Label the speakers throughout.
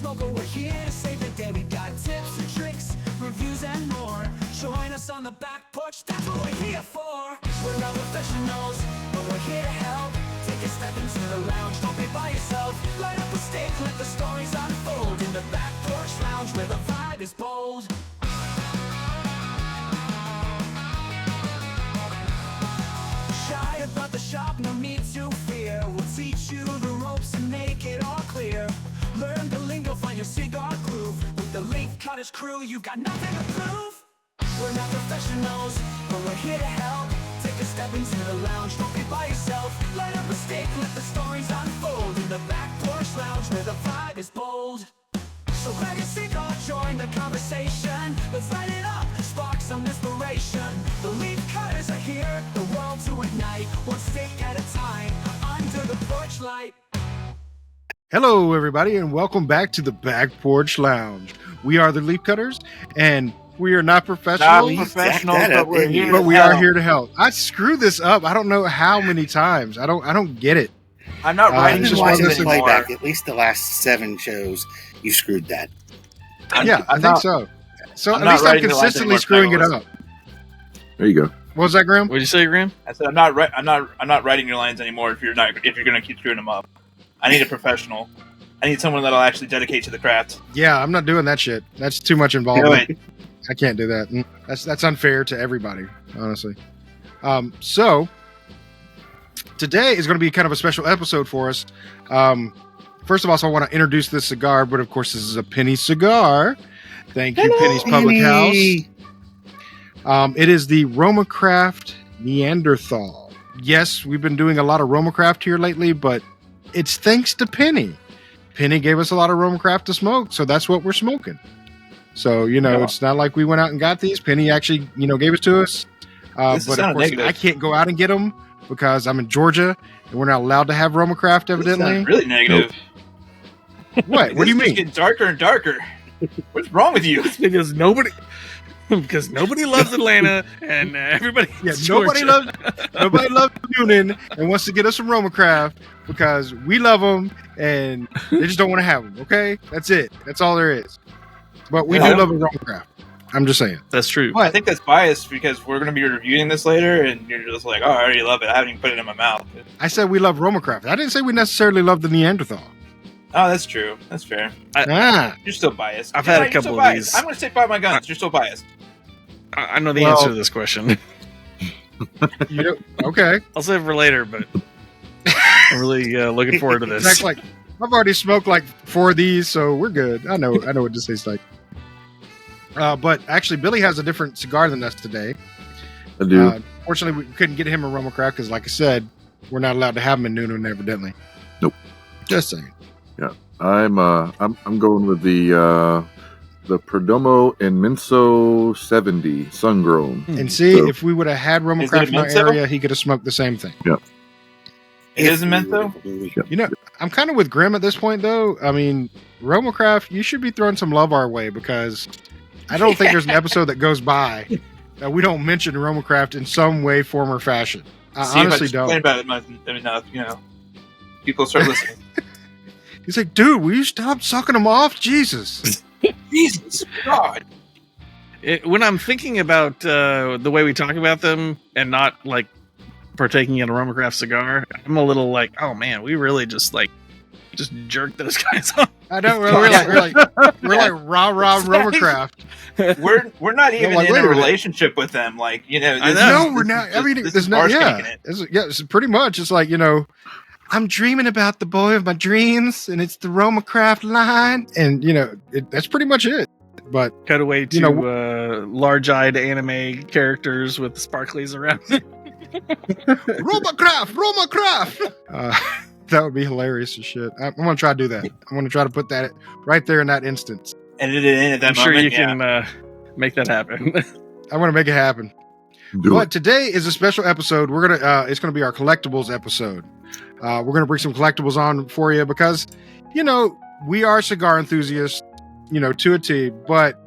Speaker 1: smoker, we're here to save the day. We got tips and tricks, reviews and more. Join us on the back porch, that's what we're here for. We're not professionals, but we're here to help. Take a step into the lounge, don't be by yourself. Light up a stick, let the stories unfold. In the back porch lounge where the vibe is bold. Shy about the shop, no need to fear. We'll teach you the ropes and make it all clear. Learn the lingo, find your cigar groove. With the Leaf Cutters crew, you got nothing to prove. We're not professionals, but we're here to help. Take a step into the lounge, don't be by yourself. Light up a stick, let the stories unfold. In the back porch lounge where the vibe is bold. So grab your cigar, join the conversation. Let's light it up, spark some inspiration. The Leaf Cutters are here, the world to ignite. One stick at a time, under the porch light.
Speaker 2: Hello, everybody, and welcome back to the Back Porch Lounge. We are the Leaf Cutters, and we are not professionals,
Speaker 3: but we're here.
Speaker 2: but we are here to help. I screwed this up. I don't know how many times. I don't get it.
Speaker 3: I'm not writing
Speaker 2: just
Speaker 3: just
Speaker 2: watching
Speaker 3: this
Speaker 2: the
Speaker 3: anymore.
Speaker 4: playback. At least the last 7 shows, you screwed that.
Speaker 2: I think so. So
Speaker 3: I'm
Speaker 2: at
Speaker 3: not
Speaker 2: least I'm
Speaker 3: writing the lines
Speaker 2: consistently
Speaker 3: anymore,
Speaker 2: screwing it
Speaker 3: Michael.
Speaker 2: up.
Speaker 5: There you go.
Speaker 2: What was that, Graham?
Speaker 6: What'd you say, Graham?
Speaker 3: I said I'm not writing your lines anymore if you're going to keep screwing them up. I need a professional. I need someone that'll actually dedicate to the craft.
Speaker 2: Yeah, I'm not doing that shit. That's too much
Speaker 3: Do
Speaker 2: involvement.
Speaker 3: it.
Speaker 2: I can't do that. That's unfair to everybody, honestly. So today is going to be kind of a special episode for us. First of all, I want to introduce this cigar, but of course, this is a Penny cigar. Thank you, Penny's Public House. It is the RoMa Craft Neanderthal. Yes, we've been doing a lot of RoMa Craft here lately, but it's thanks to Penny. Penny gave us a lot of RoMa Craft to smoke, so that's what we're smoking. So, it's not like we went out and got these. Penny actually, gave it to us. But of course,
Speaker 3: negative.
Speaker 2: I can't go out and get them because I'm in Georgia and we're not allowed to have RoMa Craft, evidently.
Speaker 3: This is really negative.
Speaker 2: What? What do you
Speaker 3: This is
Speaker 2: mean?
Speaker 3: getting darker and darker. What's wrong with you?
Speaker 6: Because nobody loves Atlanta and everybody.
Speaker 2: Yeah,
Speaker 6: hates
Speaker 2: nobody
Speaker 6: Georgia.
Speaker 2: loves Noonan and wants to get us some RoMa Craft because we love them and they just don't want to have them. Okay, that's it. That's all there is. But we do love a RoMa Craft. I'm just saying.
Speaker 6: That's true.
Speaker 3: I think that's biased because we're going to be reviewing this later, and you're just like, "Oh, I already love it. I haven't even put it in my mouth."
Speaker 2: I said we love RoMa Craft. I didn't say we necessarily love the Neanderthal.
Speaker 3: Oh, that's true. That's fair.
Speaker 2: Ah,
Speaker 3: You're still biased.
Speaker 6: I've had a
Speaker 3: You're still
Speaker 6: couple of
Speaker 3: biased.
Speaker 6: these.
Speaker 3: I'm going to stick by my guns. You're still biased.
Speaker 6: I know the
Speaker 2: Well-
Speaker 6: answer to this question.
Speaker 2: okay.
Speaker 6: I'll save it for later, but I'm really looking forward to
Speaker 2: It's
Speaker 6: this.
Speaker 2: like I've already smoked like 4 of these, so we're good. I know what this tastes like. But actually, Billy has a different cigar than us today.
Speaker 5: I do.
Speaker 2: Fortunately, we couldn't get him a RoMa Craft because, like I said, we're not allowed to have them in Noonan, evidently.
Speaker 5: Nope.
Speaker 2: Just saying.
Speaker 5: I'm going with the Perdomo and Minso 70 sun grown.
Speaker 2: And see,
Speaker 5: So-
Speaker 2: if we would have had RoMa
Speaker 3: Is it
Speaker 2: Craft
Speaker 3: a
Speaker 2: in our
Speaker 3: Menso?
Speaker 2: area, he could have smoked the same thing.
Speaker 3: It is a mentho?
Speaker 2: I'm kind of with Grim at this point, though. I mean, RoMa Craft, you should be throwing some love our way because I don't think there's an episode that goes by that we don't mention RoMa Craft in some way, form, or fashion. I
Speaker 3: See, if
Speaker 2: honestly
Speaker 3: I complain
Speaker 2: don't.
Speaker 3: about it enough, people start listening.
Speaker 2: He's like, dude, will you stop sucking them off? Jesus.
Speaker 3: Jesus God.
Speaker 6: When I'm thinking about the way we talk about them and not like partaking in a RoMa Craft cigar, I'm a little like, oh man, we really just jerked those guys off.
Speaker 2: I don't we're like rah RoMa Craft.
Speaker 3: We're not even
Speaker 2: like,
Speaker 3: in
Speaker 2: wait
Speaker 3: a
Speaker 2: a minute.
Speaker 3: relationship with them. Like,
Speaker 6: I
Speaker 3: this
Speaker 6: know.
Speaker 2: No, we're not. I mean,
Speaker 3: this
Speaker 2: there's
Speaker 3: is
Speaker 2: no,
Speaker 3: Bart's
Speaker 2: yeah.
Speaker 3: taking it.
Speaker 2: It's pretty much. It's like, I'm dreaming about the boy of my dreams, and it's the RoMa Craft line, and that's pretty much it. But
Speaker 6: Cut away to large-eyed anime characters with sparklies around.
Speaker 2: RoMa Craft. That would be hilarious as shit. I'm gonna try to do that. I'm gonna try to put that right there in that instance.
Speaker 3: Edit it in at that
Speaker 6: I'm sure
Speaker 3: moment.
Speaker 6: you can make that happen.
Speaker 2: I want to make it happen.
Speaker 5: Do
Speaker 2: But
Speaker 5: it.
Speaker 2: today is a special episode. We're gonna it's gonna be our collectibles episode. We're gonna bring some collectibles on for you because we are cigar enthusiasts, to a T, but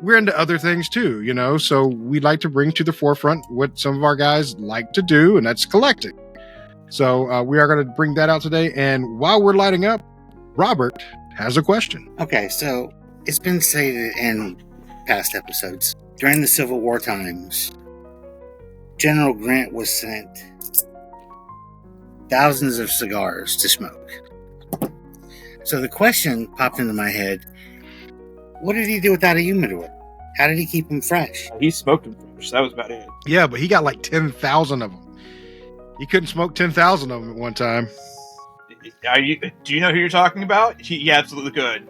Speaker 2: we're into other things too, so we like to bring to the forefront what some of our guys like to do, and that's collecting. So we are going to bring that out today. And while we're lighting up, Robert has a question.
Speaker 4: Okay, so it's been stated in past episodes. During the Civil War times, General Grant was sent thousands of cigars to smoke. So the question popped into my head, what did he do without a humidor? How did he keep them fresh?
Speaker 3: He smoked them fresh. That was about it.
Speaker 2: Yeah, but he got like 10,000 of them. He couldn't smoke 10,000 of them at one time.
Speaker 3: Do you know who you're talking about? He absolutely could.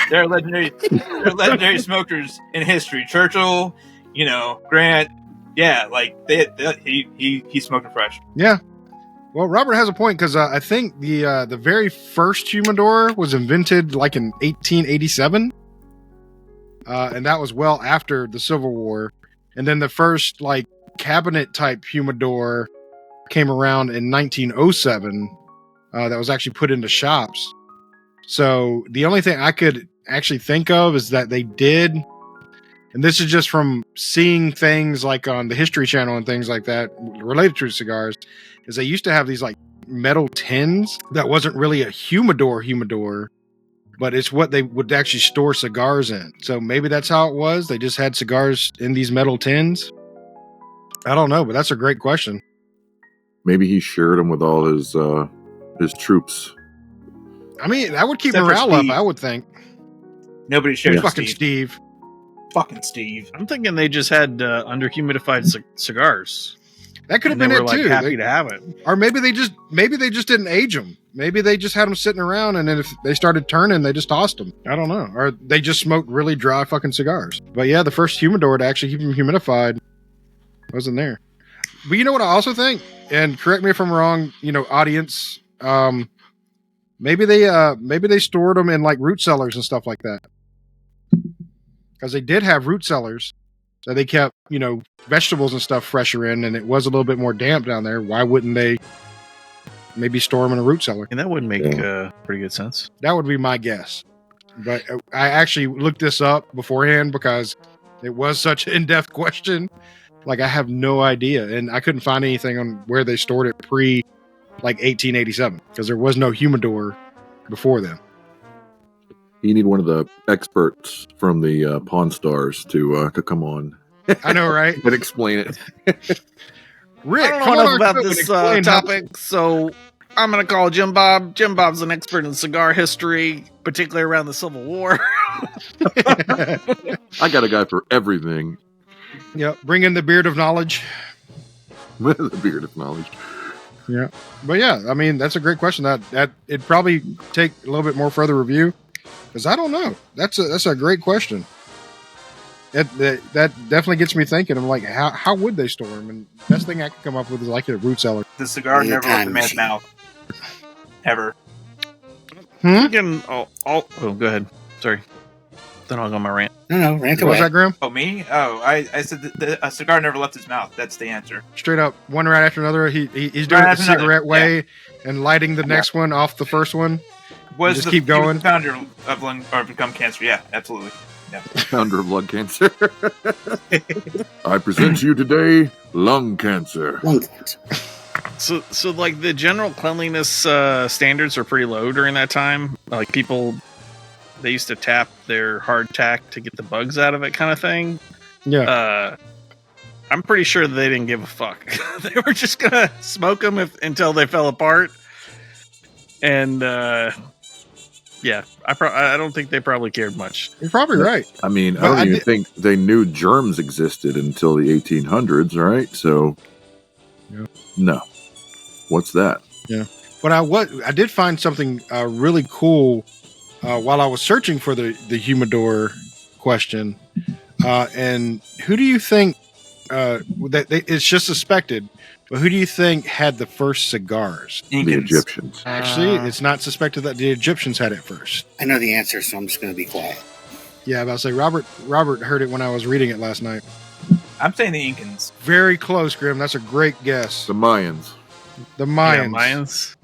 Speaker 3: There are legendary smokers in history. Churchill, Grant. Yeah, like he smoked it fresh.
Speaker 2: Yeah. Well, Robert has a point because I think the very first humidor was invented like in 1887, and that was well after the Civil War. And then the first like cabinet type humidor came around in 1907. That was actually put into shops. So the only thing I could actually think of is that they did, and this is just from seeing things like on the History Channel and things like that related to cigars, is they used to have these like metal tins that wasn't really a humidor, but it's what they would actually store cigars in. So maybe that's how it was. They just had cigars in these metal tins. I don't know, but that's a great question.
Speaker 5: Maybe he shared them with all his troops.
Speaker 2: I mean, that would keep
Speaker 3: Except for
Speaker 2: morale up,
Speaker 3: Steve.
Speaker 2: I would think.
Speaker 3: Nobody shares
Speaker 2: Fucking
Speaker 3: Steve.
Speaker 2: Steve.
Speaker 3: Fucking Steve.
Speaker 6: I'm thinking they just had underhumidified cigars.
Speaker 2: That could have
Speaker 6: And
Speaker 2: been
Speaker 6: they
Speaker 2: it
Speaker 6: were
Speaker 2: too.
Speaker 6: like happy to have it.
Speaker 2: Or maybe they just didn't age them. Maybe they just had them sitting around, and then if they started turning, they just tossed them. I don't know. Or they just smoked really dry fucking cigars. But yeah, the first humidor to actually keep them humidified wasn't there. But you know what I also think, and correct me if I'm wrong, audience. Maybe they stored them in like root cellars and stuff like that, because they did have root cellars. So they kept, vegetables and stuff fresher in, and it was a little bit more damp down there. Why wouldn't they maybe store them in a root cellar?
Speaker 6: And that would make pretty good sense.
Speaker 2: That would be my guess. But I actually looked this up beforehand because it was such an in-depth question. Like, I have no idea. And I couldn't find anything on where they stored it pre, 1887, because there was no humidor before then.
Speaker 5: You need one of the experts from the Pawn Stars to come on
Speaker 2: I know, right?
Speaker 5: and explain it.
Speaker 2: Rick,
Speaker 6: I don't
Speaker 2: come
Speaker 6: know
Speaker 2: on
Speaker 6: enough
Speaker 2: our
Speaker 6: about
Speaker 2: show and
Speaker 6: this
Speaker 2: explain how-
Speaker 6: topic, so I'm going to call Jim Bob. Jim Bob's an expert in cigar history, particularly around the Civil War.
Speaker 5: I got a guy for everything.
Speaker 2: Yep, bring in the beard of knowledge.
Speaker 5: The beard of knowledge.
Speaker 2: Yeah, but yeah, I mean, that's a great question. That it'd probably take a little bit more further review, because I don't know. That's a great question. That definitely gets me thinking. I'm like, how would they store them? And best thing I could come up with is like a root cellar.
Speaker 3: The cigar
Speaker 4: Yeah,
Speaker 3: never left the
Speaker 4: time
Speaker 3: man's
Speaker 4: machine.
Speaker 3: mouth. Ever.
Speaker 6: Again, go ahead. Sorry. Then I'll go on my rant.
Speaker 4: No, rant
Speaker 2: What was
Speaker 4: away.
Speaker 2: that, Graham?
Speaker 3: Oh, me? Oh, I said a cigar never left his mouth. That's the answer.
Speaker 2: Straight up, one right after another. He's doing
Speaker 3: Right
Speaker 2: it the
Speaker 3: after another,
Speaker 2: cigarette way and lighting the next one off the first one.
Speaker 3: Was
Speaker 2: Just
Speaker 3: the,
Speaker 2: keep
Speaker 3: he was
Speaker 2: going.
Speaker 3: the founder of lung or become cancer. Yeah, absolutely.
Speaker 5: Founder of lung cancer. I present to you today lung cancer.
Speaker 4: Lung cancer.
Speaker 6: So like the general cleanliness standards are pretty low during that time. Like people, they used to tap their hardtack to get the bugs out of it, kind of thing.
Speaker 2: Yeah,
Speaker 6: I'm pretty sure they didn't give a fuck. They were just gonna smoke them until they fell apart. And yeah, I don't think they probably cared much.
Speaker 2: you're probably right.
Speaker 5: I mean, I
Speaker 2: Well,
Speaker 5: don't
Speaker 2: I
Speaker 5: even
Speaker 2: did-
Speaker 5: think they knew germs existed until the 1800s, right? So,
Speaker 2: Yeah.
Speaker 5: no. What's that?
Speaker 2: But I did find something really cool while I was searching for the humidor question. And who do you think it's just suspected? But who do you think had the first cigars?
Speaker 5: The
Speaker 3: Incans.
Speaker 5: Egyptians.
Speaker 2: Actually, it's not suspected that the Egyptians had it first.
Speaker 4: I know the answer, so I'm just going to be quiet.
Speaker 2: Yeah, I was about to say Robert heard it when I was reading it last night.
Speaker 3: I'm saying the Incans.
Speaker 2: Very close, Grim. That's a great guess.
Speaker 5: The Mayans.
Speaker 2: The
Speaker 6: Yeah,
Speaker 2: Mayans.
Speaker 6: Mayans.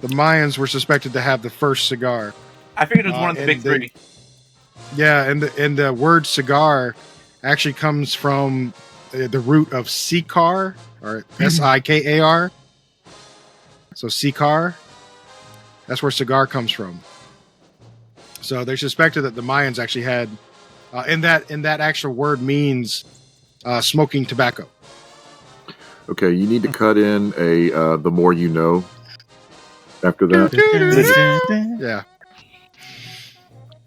Speaker 2: The Mayans were suspected to have the first cigar.
Speaker 3: I figured it was one of the
Speaker 2: and
Speaker 3: big three.
Speaker 2: Yeah, and the word cigar actually comes from the root of Cigar, or Sikar. So Cigar, that's where cigar comes from. So they suspected that the Mayans actually had, in that actual word means smoking tobacco.
Speaker 5: Okay, you need to cut in a the more you know after that.
Speaker 2: Yeah.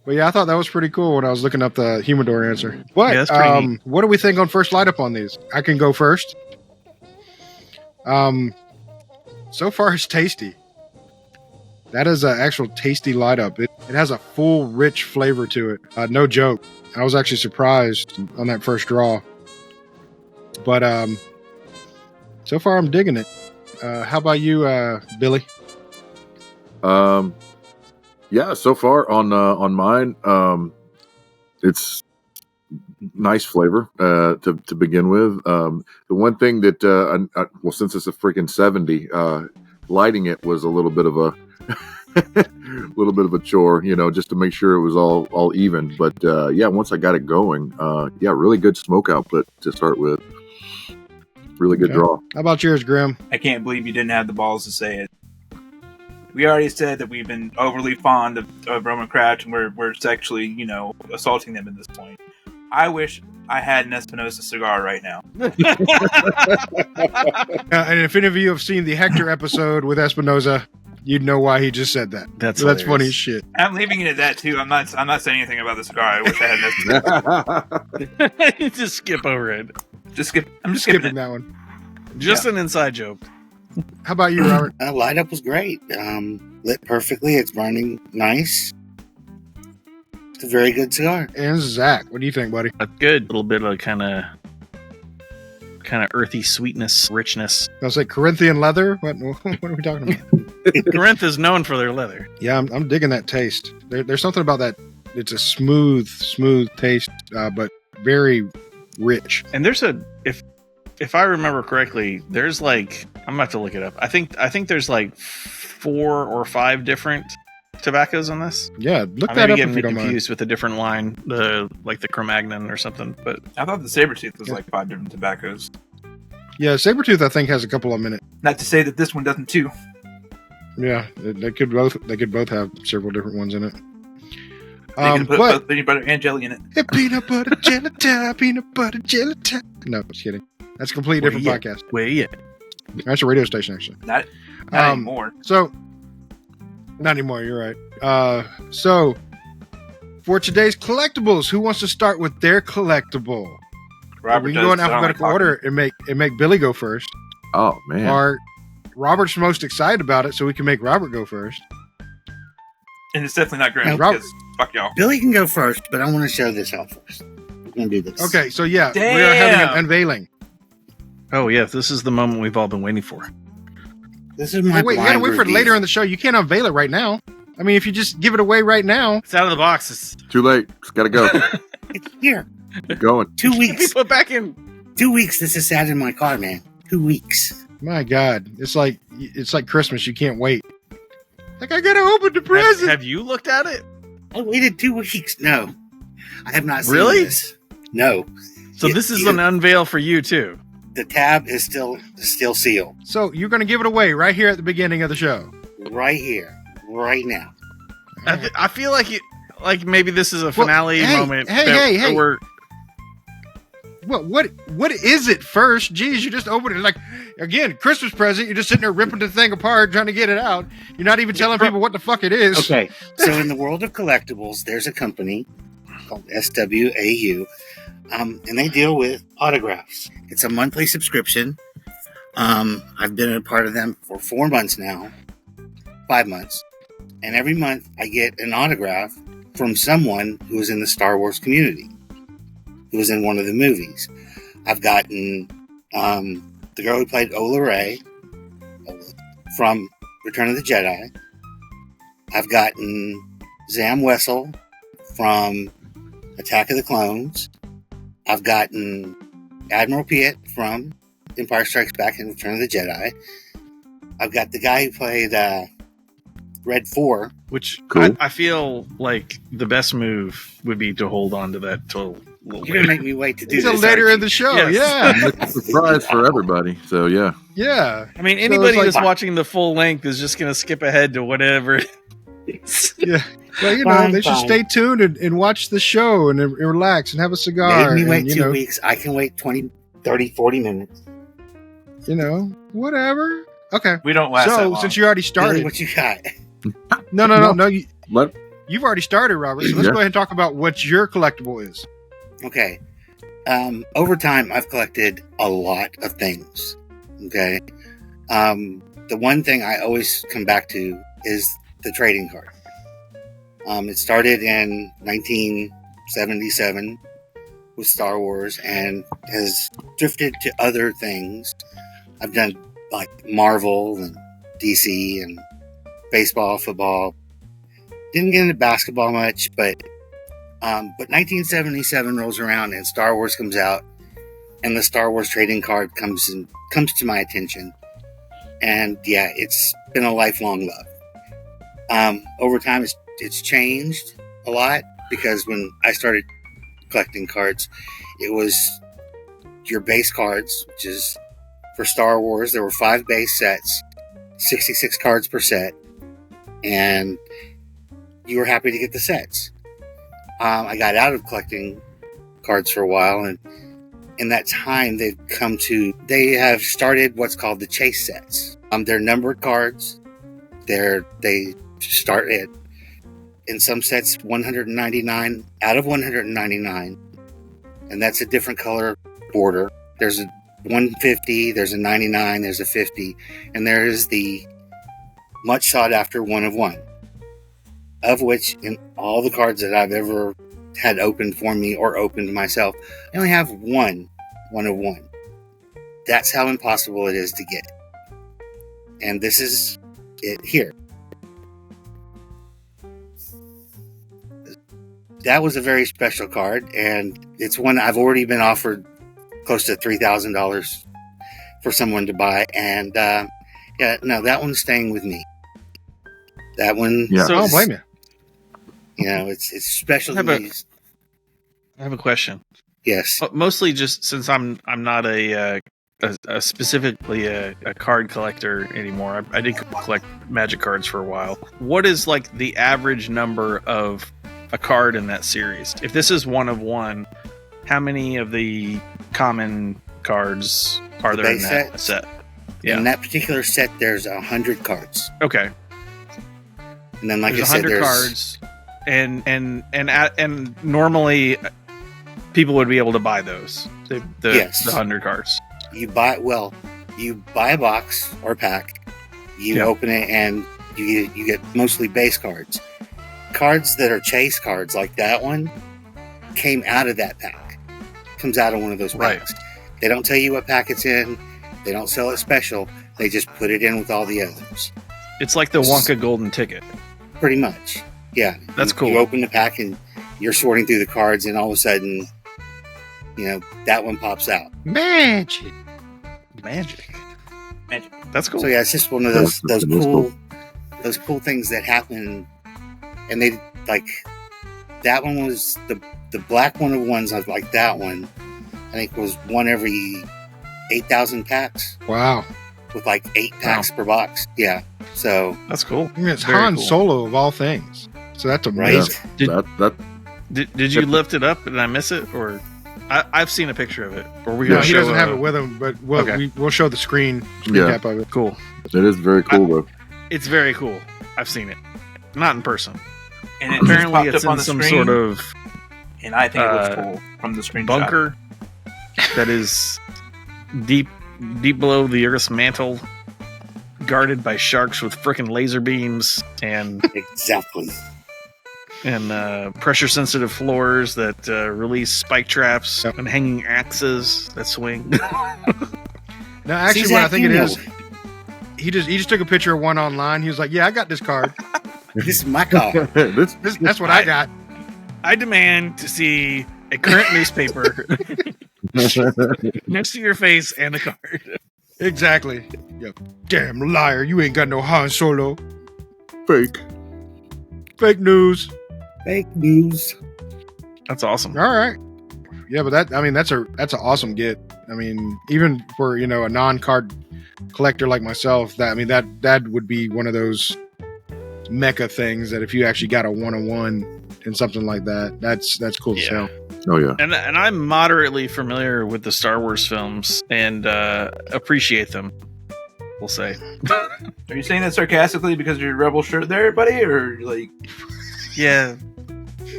Speaker 2: But yeah, I thought that was pretty cool when I was looking up the humidor answer. But
Speaker 6: Yeah, that's pretty neat.
Speaker 2: what do we think on first light up on these? I can go first. So far it's tasty. That is an actual tasty light up. It has a full, rich flavor to it. No joke. I was actually surprised on that first draw. But so far I'm digging it. How about you, Billy?
Speaker 5: Yeah, so far on mine, it's nice flavor to begin with. The one thing that well, since it's a freaking 70, lighting it was a little bit of a chore, just to make sure it was all even. But yeah, once I got it going, yeah, really good smoke output to start with. Really good draw.
Speaker 2: How about yours, Grim?
Speaker 3: I can't believe you didn't have the balls to say it. We already said that we've been overly fond of RoMa Craft, and we're sexually, assaulting them at this point. I wish I had an Espinosa cigar right now.
Speaker 2: And if any of you have seen the Hector episode with Espinosa, you'd know why he just said that.
Speaker 6: That's
Speaker 2: funny as shit.
Speaker 3: I'm leaving it at that too. I'm not saying anything about the cigar. I wish I had an Espinosa.
Speaker 6: Just skip over it.
Speaker 3: I'm just
Speaker 2: Skipping
Speaker 3: skipping it.
Speaker 2: that one.
Speaker 6: Just an inside joke.
Speaker 2: How about you, Robert?
Speaker 4: Light up was great. Lit perfectly. It's burning nice. It's a very good cigar.
Speaker 2: And Zach, what do you think, buddy?
Speaker 6: Good. A little bit of kind of earthy sweetness, richness.
Speaker 2: I was like Corinthian leather. What are we talking about?
Speaker 6: Corinth is known for their leather.
Speaker 2: Yeah, I'm digging that taste. There's something about that. It's a smooth taste, but very rich.
Speaker 6: And there's if I remember correctly, there's like, I'm about to look it up. I think there's like 4 or 5 different tobaccos on this.
Speaker 2: Yeah, look
Speaker 6: I
Speaker 2: that
Speaker 6: may
Speaker 2: up
Speaker 6: be
Speaker 2: if
Speaker 6: getting
Speaker 2: you don't mind.
Speaker 6: confused with a different line, like the Cro-Magnon or something. But
Speaker 3: I thought the Sabretooth was like 5 different tobaccos.
Speaker 2: Yeah, Sabretooth I think has a couple of minutes.
Speaker 3: Not to say that this one doesn't too.
Speaker 2: Yeah, they could both have several different ones in it.
Speaker 3: They can put
Speaker 2: But
Speaker 3: both peanut butter and jelly in it.
Speaker 2: peanut butter gelatin, peanut butter gelatin. No, just kidding. That's a completely different podcast.
Speaker 6: Wait,
Speaker 2: That's a radio station, actually.
Speaker 3: Not
Speaker 2: Um,
Speaker 3: anymore.
Speaker 2: So, not anymore. You're right. So for today's collectibles, who wants to start with their collectible?
Speaker 3: Robert
Speaker 2: We can
Speaker 3: does,
Speaker 2: go in
Speaker 3: so I don't like
Speaker 2: alphabetical
Speaker 3: talking.
Speaker 2: order and make Billy go first.
Speaker 5: Oh man.
Speaker 2: Or Robert's most excited about it, so we can make Robert go first.
Speaker 3: And it's definitely not Graham
Speaker 2: Robert-
Speaker 3: because fuck y'all.
Speaker 4: Billy can go first, but I want to show this out first. We're going to do this.
Speaker 2: Okay, so yeah, we are having an
Speaker 3: Damn.
Speaker 2: unveiling.
Speaker 6: Oh yeah, this is the moment we've all been waiting for.
Speaker 4: This is my
Speaker 2: Oh, wait, you gotta wait for it later in the show. You can't unveil it right now. I mean, if you just give it away right now.
Speaker 6: It's out of the box. It's
Speaker 5: Too late. It's gotta go.
Speaker 4: It's here.
Speaker 5: Keep going.
Speaker 4: 2
Speaker 6: be
Speaker 4: weeks.
Speaker 6: put back in.
Speaker 4: 2 weeks this is sat in my car, man. 2 weeks.
Speaker 2: My God, it's like Christmas. You can't wait. Like I gotta open the present.
Speaker 6: Have you looked at it?
Speaker 4: I waited 2 weeks. No. I have not seen
Speaker 6: Really?
Speaker 4: this. No.
Speaker 6: So this is an unveil for you too.
Speaker 4: The tab is still sealed.
Speaker 2: So you're gonna give it away right here at the beginning of the show.
Speaker 4: Right here. Right now.
Speaker 6: I feel like maybe this is a finale
Speaker 2: hey,
Speaker 6: moment.
Speaker 2: hey.
Speaker 6: We're,
Speaker 2: What is it first? Geez, you just opened it like again, Christmas present. You're just sitting there ripping the thing apart, trying to get it out. You're not even telling people what the fuck it is.
Speaker 4: Okay. So in the world of collectibles, there's a company called SWAU, and they deal with autographs. It's a monthly subscription. I've been a part of them for 4 months now, 5 months, and every month I get an autograph from someone who is in the Star Wars community, who was in one of the movies. I've gotten the girl who played Ola Ray from Return of the Jedi. I've gotten Zam Wessel from Attack of the Clones. I've gotten Admiral Piet from Empire Strikes Back and Return of the Jedi. I've got the guy who played Red 4.
Speaker 6: which
Speaker 5: Cool.
Speaker 6: I feel like the best move would be to hold on to that till a little
Speaker 4: You're going to
Speaker 6: later.
Speaker 4: make me wait to do
Speaker 2: Until
Speaker 4: this.
Speaker 2: later
Speaker 4: aren't
Speaker 2: in the show.
Speaker 6: Yes.
Speaker 5: It's a surprise for everybody. So yeah.
Speaker 2: Yeah.
Speaker 6: I mean,
Speaker 2: So
Speaker 6: anybody
Speaker 2: it's like-
Speaker 6: that's watching the full length is just going to skip ahead to whatever.
Speaker 2: Yeah. Well, you know,
Speaker 4: Fine,
Speaker 2: they should
Speaker 4: fine.
Speaker 2: stay tuned and watch the show and relax and have a cigar.
Speaker 4: Made me wait
Speaker 2: and, you
Speaker 4: 2
Speaker 2: know,
Speaker 4: weeks. I can wait 20, 30, 40 minutes.
Speaker 2: You know, whatever. Okay.
Speaker 3: We don't last that
Speaker 2: So
Speaker 3: long.
Speaker 2: since you already
Speaker 4: Billy,
Speaker 2: started,
Speaker 4: what you got?
Speaker 2: no,
Speaker 5: Let
Speaker 2: you've already started, Robert. So let's
Speaker 5: Yeah.
Speaker 2: go ahead and talk about what your collectible is.
Speaker 4: Okay. Over time, I've collected a lot of things. Okay. The one thing I always come back to is the trading card. It started in 1977 with Star Wars and has drifted to other things. I've done like Marvel and DC and baseball, football. Didn't get into basketball much, but 1977 rolls around and Star Wars comes out, and the Star Wars trading card comes to my attention, and yeah, it's been a lifelong love. Over time, it's changed a lot because when I started collecting cards, it was your base cards, which is for Star Wars. There were 5 base sets, 66 cards per set, and you were happy to get the sets. I got out of collecting cards for a while, and in that time, they have started what's called the chase sets. They're numbered cards. They start at, in some sets, 199 out of 199, and that's a different color border. There's a 150, there's a 99, there's a 50, and there is the much sought after 1 of 1. Of which, in all the cards that I've ever had opened for me or opened myself, I only have one of 1. That's how impossible it is to get. And this is it here. That was a very special card, and it's one I've already been offered close to $3,000 for someone to buy. And that one's staying with me. That one,
Speaker 5: Yeah.
Speaker 2: I don't blame you.
Speaker 4: you know, it's special
Speaker 6: I
Speaker 4: to
Speaker 6: have
Speaker 4: me.
Speaker 6: I have a question.
Speaker 4: Yes.
Speaker 6: Mostly just since I'm not a specifically a card collector anymore. I did collect Magic cards for a while. What is like the average number of a card in that series? If this is 1 of 1, how many of the common cards are
Speaker 4: The
Speaker 6: there in
Speaker 4: base
Speaker 6: that set? Yeah.
Speaker 4: In that particular set, there's 100 cards.
Speaker 6: Okay.
Speaker 4: And then, like
Speaker 6: There's
Speaker 4: I said,
Speaker 6: 100
Speaker 4: there's
Speaker 6: cards, and normally people would be able to buy those.
Speaker 4: Yes.
Speaker 6: The 100 cards.
Speaker 4: you buy a box or pack, you open it, and you get mostly base cards. Cards that are chase cards, like that one, came out of that pack. Comes out of one of those packs.
Speaker 6: Right.
Speaker 4: They don't tell you what pack it's in. They don't sell it special. They just put it in with all the others.
Speaker 6: It's like the Wonka golden ticket.
Speaker 4: Pretty much. Yeah.
Speaker 6: That's cool.
Speaker 4: You open the pack and you're sorting through the cards, and all of a sudden, that one pops out.
Speaker 2: Magic.
Speaker 6: Magic.
Speaker 3: Magic.
Speaker 6: That's cool.
Speaker 4: So yeah, it's just one of
Speaker 5: That's
Speaker 4: those cool things that happen. And they, like, that one was the black 1 of 1s. Like that one, I think was one every 8,000 packs
Speaker 2: Wow.
Speaker 4: with like 8 packs per box. Yeah. So
Speaker 6: That's cool.
Speaker 2: I mean, it's
Speaker 6: Very
Speaker 2: Han
Speaker 6: cool.
Speaker 2: Solo of all things. So that's
Speaker 4: Right.
Speaker 2: amazing.
Speaker 6: Did-
Speaker 5: that
Speaker 6: Did you lift it up and I miss it, or I've seen a picture of it? Or we
Speaker 2: No,
Speaker 6: gonna
Speaker 2: he
Speaker 6: show
Speaker 2: doesn't have it with him, but we'll show the screen
Speaker 5: Yeah.
Speaker 2: cap of it.
Speaker 6: Cool.
Speaker 5: it is very cool though.
Speaker 6: It's very cool. I've seen it, not in person.
Speaker 3: And it just
Speaker 6: Apparently,
Speaker 3: popped
Speaker 6: it's
Speaker 3: up on
Speaker 6: in
Speaker 3: the
Speaker 6: some
Speaker 3: screen,
Speaker 6: sort of
Speaker 3: and I think it looks cool from the screenshot.
Speaker 6: bunker that is deep below the Earth's mantle, guarded by sharks with frickin' laser beams and
Speaker 4: exactly.
Speaker 6: pressure sensitive floors that release spike traps and hanging axes that swing.
Speaker 2: No, actually,
Speaker 4: See,
Speaker 2: what I
Speaker 4: Zach,
Speaker 2: think
Speaker 4: you
Speaker 2: it
Speaker 4: know.
Speaker 2: is, he just took a picture of one online. He was like, "Yeah, I got this card.
Speaker 4: This is my car.
Speaker 2: That's what I got."
Speaker 6: I demand to see a current newspaper next to your face and the card.
Speaker 2: Exactly. You damn liar! You ain't got no Han Solo.
Speaker 5: Fake.
Speaker 2: Fake news.
Speaker 4: Fake news.
Speaker 6: That's awesome.
Speaker 2: All right. Yeah, but that's an awesome get. I mean, even for a non-card collector like myself, that would be one of those mecha things that if you actually got a 1-on-1 and something like that, that's cool as hell.
Speaker 5: Oh yeah.
Speaker 6: And I'm moderately familiar with the Star Wars films and appreciate them, we'll say.
Speaker 3: Are you saying that sarcastically because of your rebel shirt there, buddy, or like?
Speaker 6: Yeah,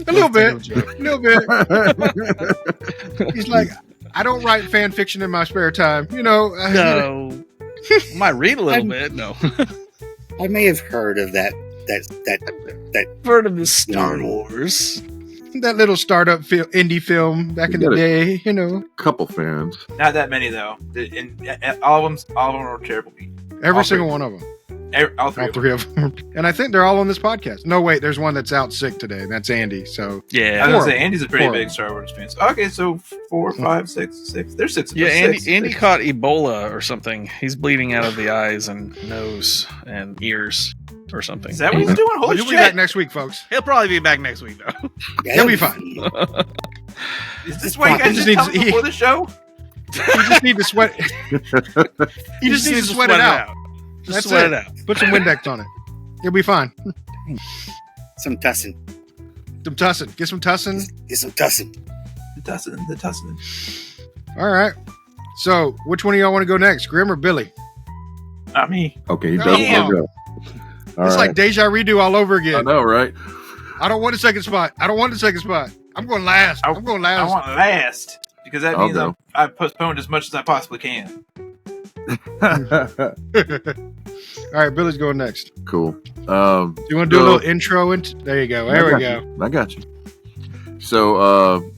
Speaker 2: A little bit. He's like, I don't write fan fiction in my spare time.
Speaker 6: no. I might read a little bit. No.
Speaker 4: I may have heard of that
Speaker 6: Heard of the Star Wars?
Speaker 2: That little startup indie film back in the day,
Speaker 5: Couple fans.
Speaker 3: Not that many though. All of them are terrible people.
Speaker 2: Every single one of them.
Speaker 3: All three.
Speaker 2: All three of them. And I think they're all on this podcast. No, wait, there's one that's out sick today, and that's Andy. So
Speaker 6: Yeah.
Speaker 3: I was gonna say Andy's a pretty
Speaker 2: Horrible.
Speaker 3: big Star Wars fan. Okay, so 4, 5, 6. There's 6 of
Speaker 6: Yeah,
Speaker 3: us.
Speaker 6: Andy caught Ebola or something. He's bleeding out of the eyes and nose and ears or something.
Speaker 3: Is that what he's doing? Holy
Speaker 2: he'll be back
Speaker 3: shit!
Speaker 2: next week, folks.
Speaker 6: He'll probably be back next week, though.
Speaker 2: He'll be fine.
Speaker 3: Is this why you guys
Speaker 2: He just
Speaker 3: didn't tell
Speaker 2: needs-
Speaker 3: me before the show?
Speaker 2: You just need to sweat. You just need to sweat it out.
Speaker 6: Just
Speaker 2: That's
Speaker 6: sweat
Speaker 2: it.
Speaker 6: it out.
Speaker 2: Put some Windex on it. You'll be fine.
Speaker 4: some tussin.
Speaker 2: Some tussin. Get some tussin.
Speaker 4: Get some tussin.
Speaker 3: The Tussin.
Speaker 2: All right. So, which one of y'all want to go next, Grim or Billy?
Speaker 3: Not me.
Speaker 5: Okay, he
Speaker 2: Oh,
Speaker 5: doesn't
Speaker 2: yeah.
Speaker 5: want to go. All
Speaker 2: It's
Speaker 5: right.
Speaker 2: like deja redo all over again.
Speaker 5: I know, right?
Speaker 2: I don't want a second spot. I'm going last. I'm going
Speaker 3: I
Speaker 2: last.
Speaker 3: want last because that
Speaker 5: I'll
Speaker 3: means
Speaker 5: go.
Speaker 3: I've postponed as much as I possibly can.
Speaker 2: All right, Billy's going next.
Speaker 5: Cool.
Speaker 2: You want to do a little intro? There you go. There we go.
Speaker 5: I got you. So,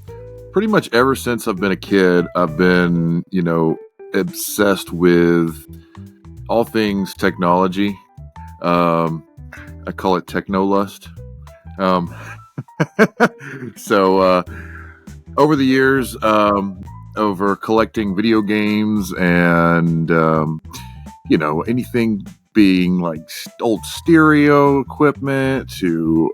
Speaker 5: pretty much ever since I've been a kid, I've been, obsessed with all things technology. I call it technolust. So, over the years, over collecting video games and, anything being like old stereo equipment to,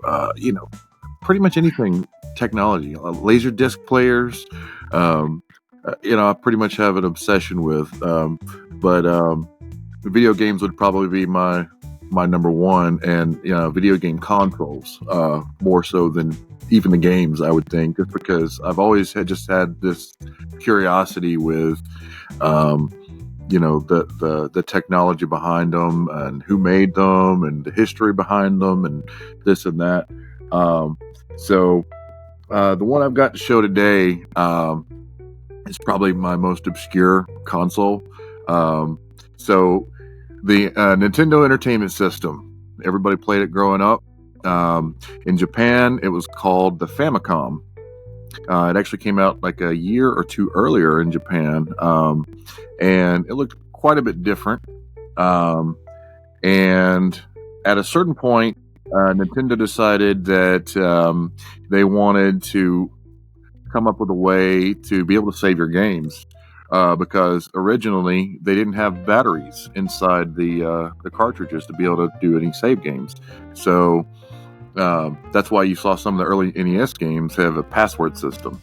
Speaker 5: pretty much anything technology, laser disc players, I pretty much have an obsession with, but video games would probably be my number one, and video game consoles more so than even the games, I would think, just because I've always had this curiosity with the technology behind them and who made them and the history behind them and this and that. So the one I've got to show today is probably my most obscure console. So the Nintendo Entertainment System. Everybody played it growing up. In Japan, it was called the Famicom. It actually came out like a year or two earlier in Japan, and it looked quite a bit different. And at a certain point, Nintendo decided that they wanted to come up with a way to be able to save your games, because originally they didn't have batteries inside the cartridges to be able to do any save games. So that's why you saw some of the early NES games have a password system.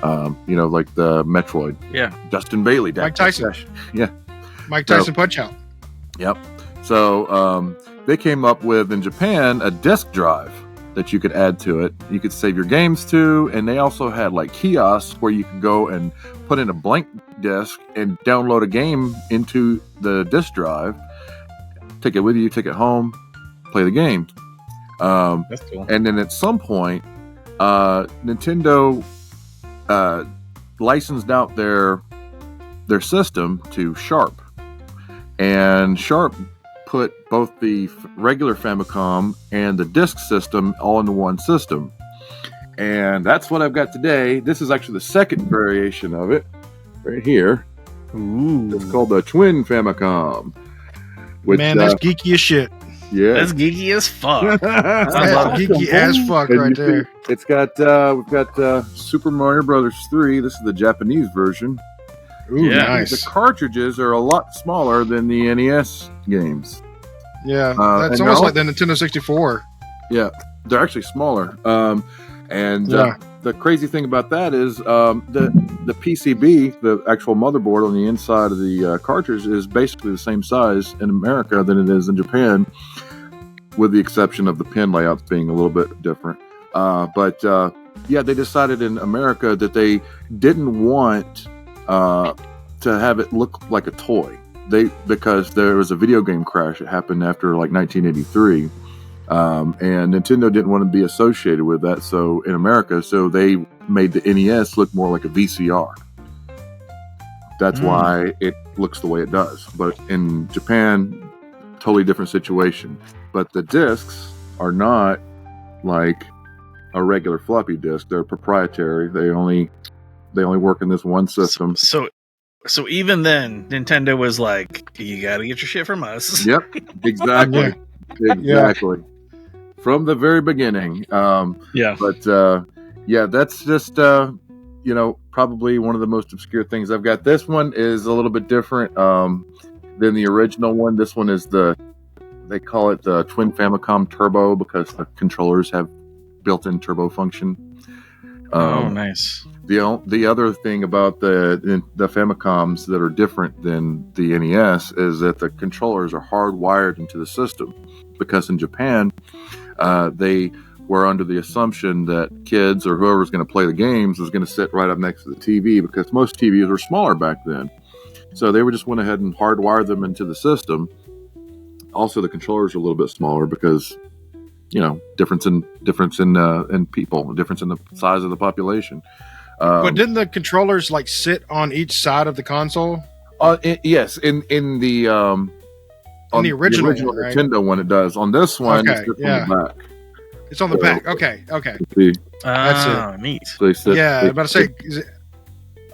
Speaker 5: Like the Metroid.
Speaker 6: Yeah.
Speaker 5: Justin Bailey.
Speaker 2: Mike Tyson.
Speaker 5: Yeah.
Speaker 2: Mike Tyson Punch Out.
Speaker 5: Yep. So they came up with, in Japan, a disk drive that you could add to it. You could save your games to, and they also had like kiosks where you could go and put in a blank disk and download a game into the disk drive, take it with you, take it home, play the game.
Speaker 6: That's cool.
Speaker 5: And then at some point, Nintendo licensed out their system to Sharp, and Sharp put both the regular Famicom and the disk system all into one system. And that's what I've got today. This is actually the second variation of it, right here.
Speaker 6: Ooh.
Speaker 5: It's called the Twin Famicom. Which,
Speaker 2: Man, that's geeky as shit.
Speaker 5: yeah.
Speaker 6: That's geeky as fuck.
Speaker 2: That's
Speaker 6: love
Speaker 2: geeky as fuck
Speaker 5: And
Speaker 2: right
Speaker 5: you see,
Speaker 2: there.
Speaker 5: it's got we've got Super Mario Brothers 3. This is the Japanese version.
Speaker 2: Ooh,
Speaker 6: Yeah.
Speaker 2: nice.
Speaker 5: The cartridges are a lot smaller than the NES games.
Speaker 2: Yeah,
Speaker 5: and
Speaker 2: that's
Speaker 5: they're
Speaker 2: almost
Speaker 5: all-
Speaker 2: like the Nintendo 64.
Speaker 5: Yeah, they're actually smaller. And
Speaker 2: Yeah.
Speaker 5: the crazy thing about that is the PCB, the actual motherboard on the inside of the cartridge, is basically the same size in America than it is in Japan. with the exception of the pin layouts being a little bit different. But they decided in America that they didn't want to have it look like a toy. Because there was a video game crash that happened after like 1983, and Nintendo didn't want to be associated with that. So in America, they made the NES look more like a VCR. That's why it looks the way it does. But in Japan, totally different situation. But the discs are not like a regular floppy disk. They're proprietary. They only work in this one system.
Speaker 6: So even then, Nintendo was like, "You got to get your shit from us."
Speaker 5: Yep, exactly, exactly. From the very beginning. But that's just probably one of the most obscure things I've got. This one is a little bit different than the original one. This one is they call it the Twin Famicom Turbo because the controllers have built-in turbo function.
Speaker 6: Nice.
Speaker 5: The other thing about the Famicoms that are different than the NES is that the controllers are hardwired into the system, because in Japan they were under the assumption that kids or whoever's going to play the games was going to sit right up next to the TV, because most TVs were smaller back then. So they just went ahead and hardwired them into the system. Also, the controllers are a little bit smaller because difference in people, difference in the size of the population.
Speaker 2: But didn't the controllers like sit on each side of the console?
Speaker 5: Yes, in the
Speaker 2: original one, right?
Speaker 5: Nintendo one, it does. On this one, it's just on the back.
Speaker 2: It's on the back. Okay.
Speaker 5: See,
Speaker 6: that's it. Neat.
Speaker 5: So
Speaker 2: I'm about to say,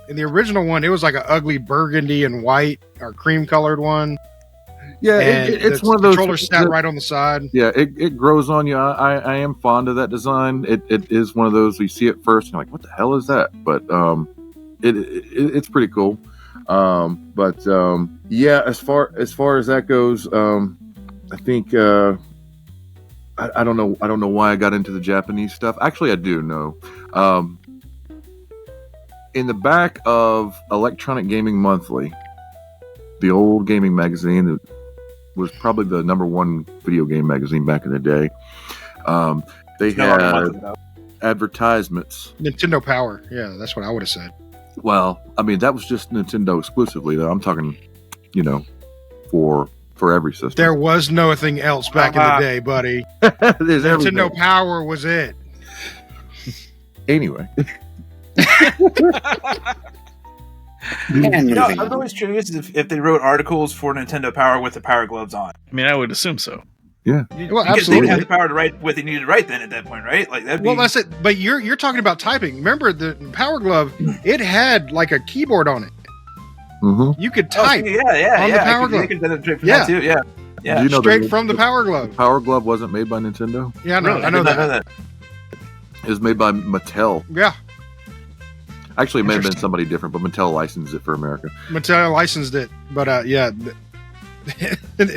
Speaker 2: in the original one, it was like an ugly burgundy and white or cream colored one.
Speaker 5: Yeah, it's one of those
Speaker 2: controllers sat right on the side.
Speaker 5: Yeah, it grows on you. I am fond of that design. It is one of those you see it first and you're like, what the hell is that? But it's pretty cool. As far as that goes, I think I don't know why I got into the Japanese stuff. Actually, I do know. In the back of Electronic Gaming Monthly, the old gaming magazine that was probably the number one video game magazine back in the day. They had advertisements.
Speaker 2: Nintendo Power. Yeah, that's what I would have said.
Speaker 5: Well, I mean, that was just Nintendo exclusively, though. I'm talking, for every system.
Speaker 2: There was nothing else back in the day, buddy. Nintendo Power was it.
Speaker 5: Anyway.
Speaker 3: I'm always curious if they wrote articles for Nintendo Power with the Power Gloves on.
Speaker 6: I mean, I would assume so.
Speaker 5: Yeah.
Speaker 2: Well, absolutely.
Speaker 3: They have the power to write what they needed to write then at that point, right? Like that.
Speaker 2: Well, that's it. But you're talking about typing. Remember the Power Glove? It had like a keyboard on it.
Speaker 5: Mm-hmm.
Speaker 2: You could type.
Speaker 3: On
Speaker 2: the Power Glove.
Speaker 3: That too. Yeah.
Speaker 2: Straight from the Power Glove.
Speaker 5: Power Glove wasn't made by Nintendo.
Speaker 2: Yeah, I know that.
Speaker 5: It was made by Mattel.
Speaker 2: Yeah.
Speaker 5: Actually, it may have been somebody different, but Mattel licensed it for America.
Speaker 2: Mattel licensed it, but it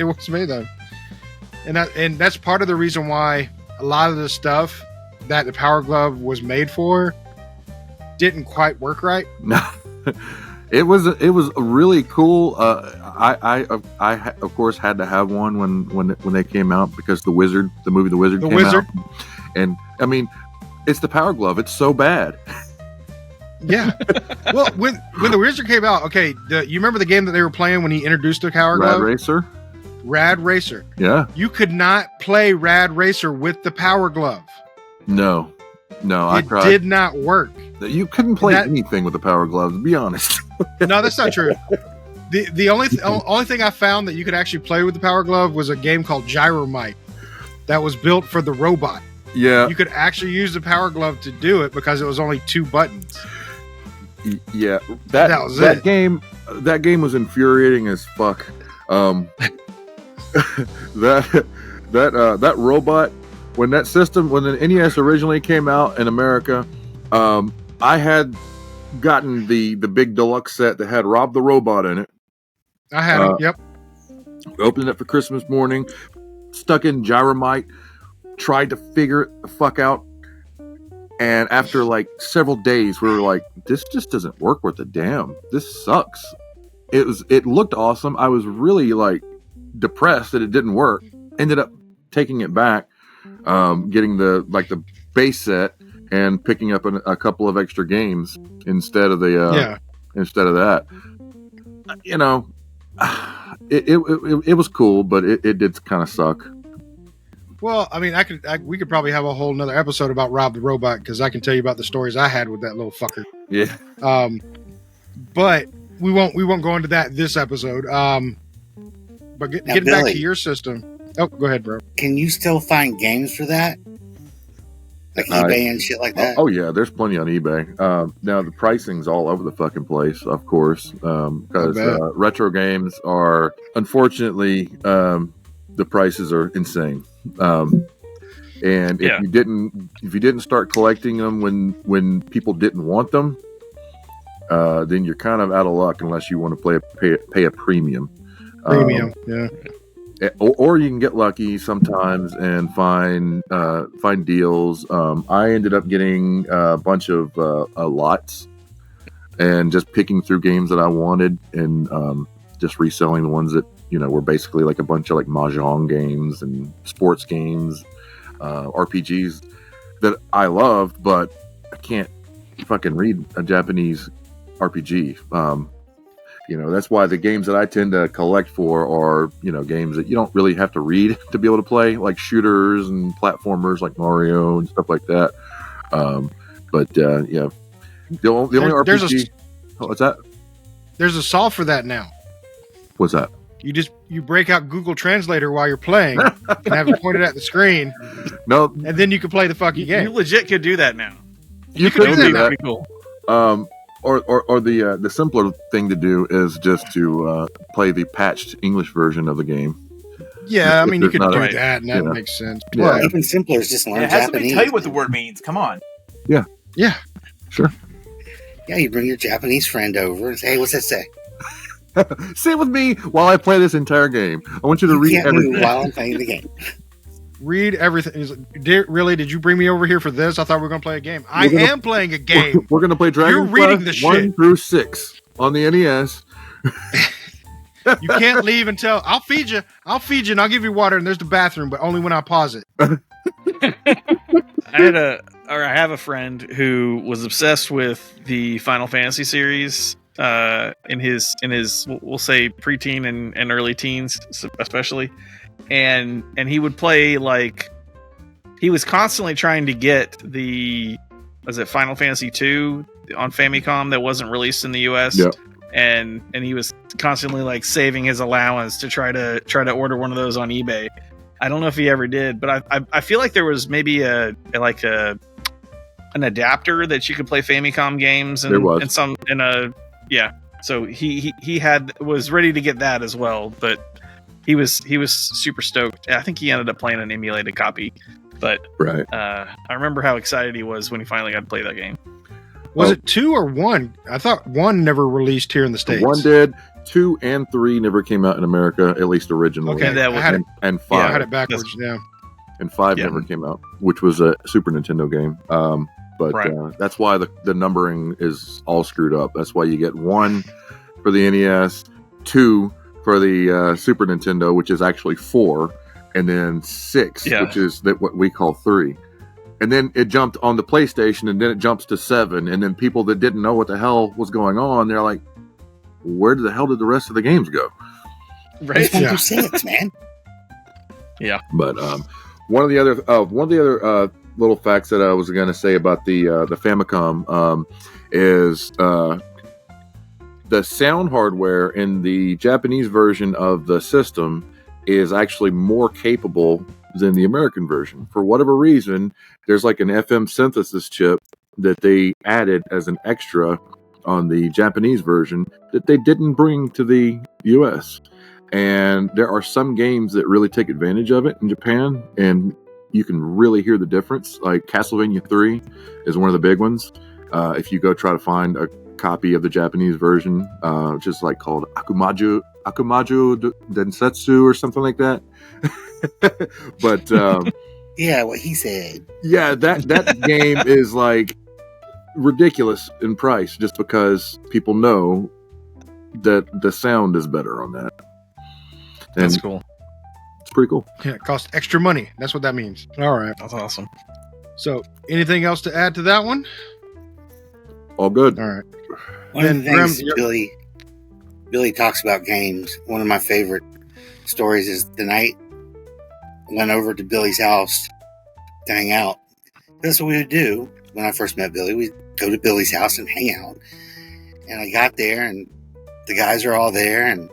Speaker 2: was made though, and that's part of the reason why a lot of the stuff that the Power Glove was made for didn't quite work right.
Speaker 5: No, it was really cool. I of course had to have one when they came out, because the movie The Wizard came out, and I mean, it's the Power Glove. It's so bad.
Speaker 2: Yeah. Well, when the Wizard came out, okay, you remember the game that they were playing when he introduced the Power Glove? Rad Racer.
Speaker 5: Yeah.
Speaker 2: You could not play Rad Racer with the Power Glove.
Speaker 5: No, I tried.
Speaker 2: It did not work.
Speaker 5: You couldn't play anything with the Power Glove, to be honest.
Speaker 2: No, that's not true. The only thing I found that you could actually play with the Power Glove was a game called Gyromite that was built for the robot.
Speaker 5: Yeah.
Speaker 2: You could actually use the Power Glove to do it because it was only 2 buttons.
Speaker 5: Yeah, that game was infuriating as fuck. That robot, when the NES originally came out in America, I had gotten the big deluxe set that had Rob the Robot in it.
Speaker 2: I had it. Yep.
Speaker 5: Opened it for Christmas morning, stuck in Gyromite, tried to figure it the fuck out. And after like several days, we were like, this just doesn't work worth a damn. This sucks. It looked awesome. I was really like depressed that it didn't work. Ended up taking it back, getting the base set and picking up a couple of extra games instead of instead of that. You know, it was cool, but it did kind of suck.
Speaker 2: Well, I mean, we could probably have a whole nother episode about Rob the Robot, because I can tell you about the stories I had with that little fucker.
Speaker 5: Yeah.
Speaker 2: But we won't go into that this episode. But getting back to your system. Oh, go ahead, bro.
Speaker 4: Can you still find games for that? Like eBay and shit like that?
Speaker 5: Oh yeah, there's plenty on eBay. Now the pricing's all over the fucking place, of course, because retro games are, unfortunately, the prices are insane. And if you didn't start collecting them when people didn't want them, then you're kind of out of luck unless you want to pay a premium.
Speaker 2: Yeah.
Speaker 5: Or you can get lucky sometimes and find deals. I ended up getting a bunch of lots and just picking through games that I wanted and just reselling the ones that were basically like a bunch of like mahjong games and sports games, RPGs that I loved, but I can't fucking read a Japanese RPG. That's why the games that I tend to collect for are, games that you don't really have to read to be able to play, like shooters and platformers like Mario and stuff like that. The only RPG. What's that?
Speaker 2: There's a solve for that now.
Speaker 5: What's that?
Speaker 2: You break out Google Translator while you're playing and have it pointed at the screen.
Speaker 5: No,
Speaker 2: and then you can play the fucking game.
Speaker 6: You legit could do that now.
Speaker 5: You could do that.
Speaker 6: Pretty cool.
Speaker 5: Or the simpler thing to do is just to play the patched English version of the game.
Speaker 2: Yeah, I mean, you could do
Speaker 6: right.
Speaker 2: that, and that makes sense.
Speaker 4: Well, even simpler is just learn
Speaker 3: Have
Speaker 4: Japanese.
Speaker 3: somebody tell you what the word means. Come on.
Speaker 5: Yeah. Sure.
Speaker 4: Yeah, you bring your Japanese friend over and say, "Hey, what's that say?"
Speaker 5: Say it with me while I play this entire game. I want you to read everything
Speaker 4: while I'm playing the game.
Speaker 2: Read everything. He's like, really? Did you bring me over here for this? I thought we were going to play a game. I am playing a game.
Speaker 5: We're going to play Dragon Quest 1 through 6 on the NES.
Speaker 2: You can't leave until I'll feed you, and I'll give you water, and there's the bathroom, but only when I pause it.
Speaker 6: I have a friend who was obsessed with the Final Fantasy series in his we'll say preteen and early teens especially, and he would play, like, he was constantly trying to get was it Final Fantasy 2 on Famicom that wasn't released in the US.
Speaker 5: Yep.
Speaker 6: And he was constantly like saving his allowance to try to order one of those on eBay. I don't know if he ever did, but I feel like there was maybe an adapter that you could play Famicom games and so he was ready to get that as well, but he was super stoked. I think he ended up playing an emulated copy, but
Speaker 5: right.
Speaker 6: I remember how excited he was when he finally got to play that game.
Speaker 2: Was it 2 or 1? I thought 1 never released here in the States.
Speaker 5: 1 did. 2 and 3 never came out in America, at least originally.
Speaker 2: Okay,
Speaker 5: and 5.
Speaker 2: I had it backwards. Yeah.
Speaker 5: And 5 never came out, which was a Super Nintendo game. That's why the numbering is all screwed up. That's why you get 1 for the NES, 2 for the Super Nintendo, which is actually 4, and then 6, which is what we call 3. And then it jumped on the PlayStation, and then it jumps to 7. And then people that didn't know what the hell was going on, they're like, where the hell did the rest of the games go?
Speaker 6: Right?
Speaker 4: Yeah. 6, man.
Speaker 6: Yeah.
Speaker 5: But one of the other little facts that I was going to say about the Famicom is the sound hardware in the Japanese version of the system is actually more capable than the American version. For whatever reason, there's like an FM synthesis chip that they added as an extra on the Japanese version that they didn't bring to the US. And there are some games that really take advantage of it in Japan, and you can really hear the difference. Like Castlevania 3 is one of the big ones. If you go try to find a copy of the Japanese version, which is like called Akumaju Densetsu or something like that. But
Speaker 4: yeah, what he said.
Speaker 5: Yeah, that game is like ridiculous in price just because people know that the sound is better on that. And
Speaker 6: that's cool.
Speaker 5: It's pretty cool.
Speaker 2: Yeah, it costs extra money. That's what that means. All right.
Speaker 6: That's awesome.
Speaker 2: So, anything else to add to that one?
Speaker 5: All good.
Speaker 2: All right.
Speaker 4: One of the
Speaker 2: Then, Grim,
Speaker 4: things Billy talks about games. One of my favorite stories is the night I went over to Billy's house to hang out. That's what we would do when I first met Billy. We'd go to Billy's house and hang out. And I got there, and the guys are all there, and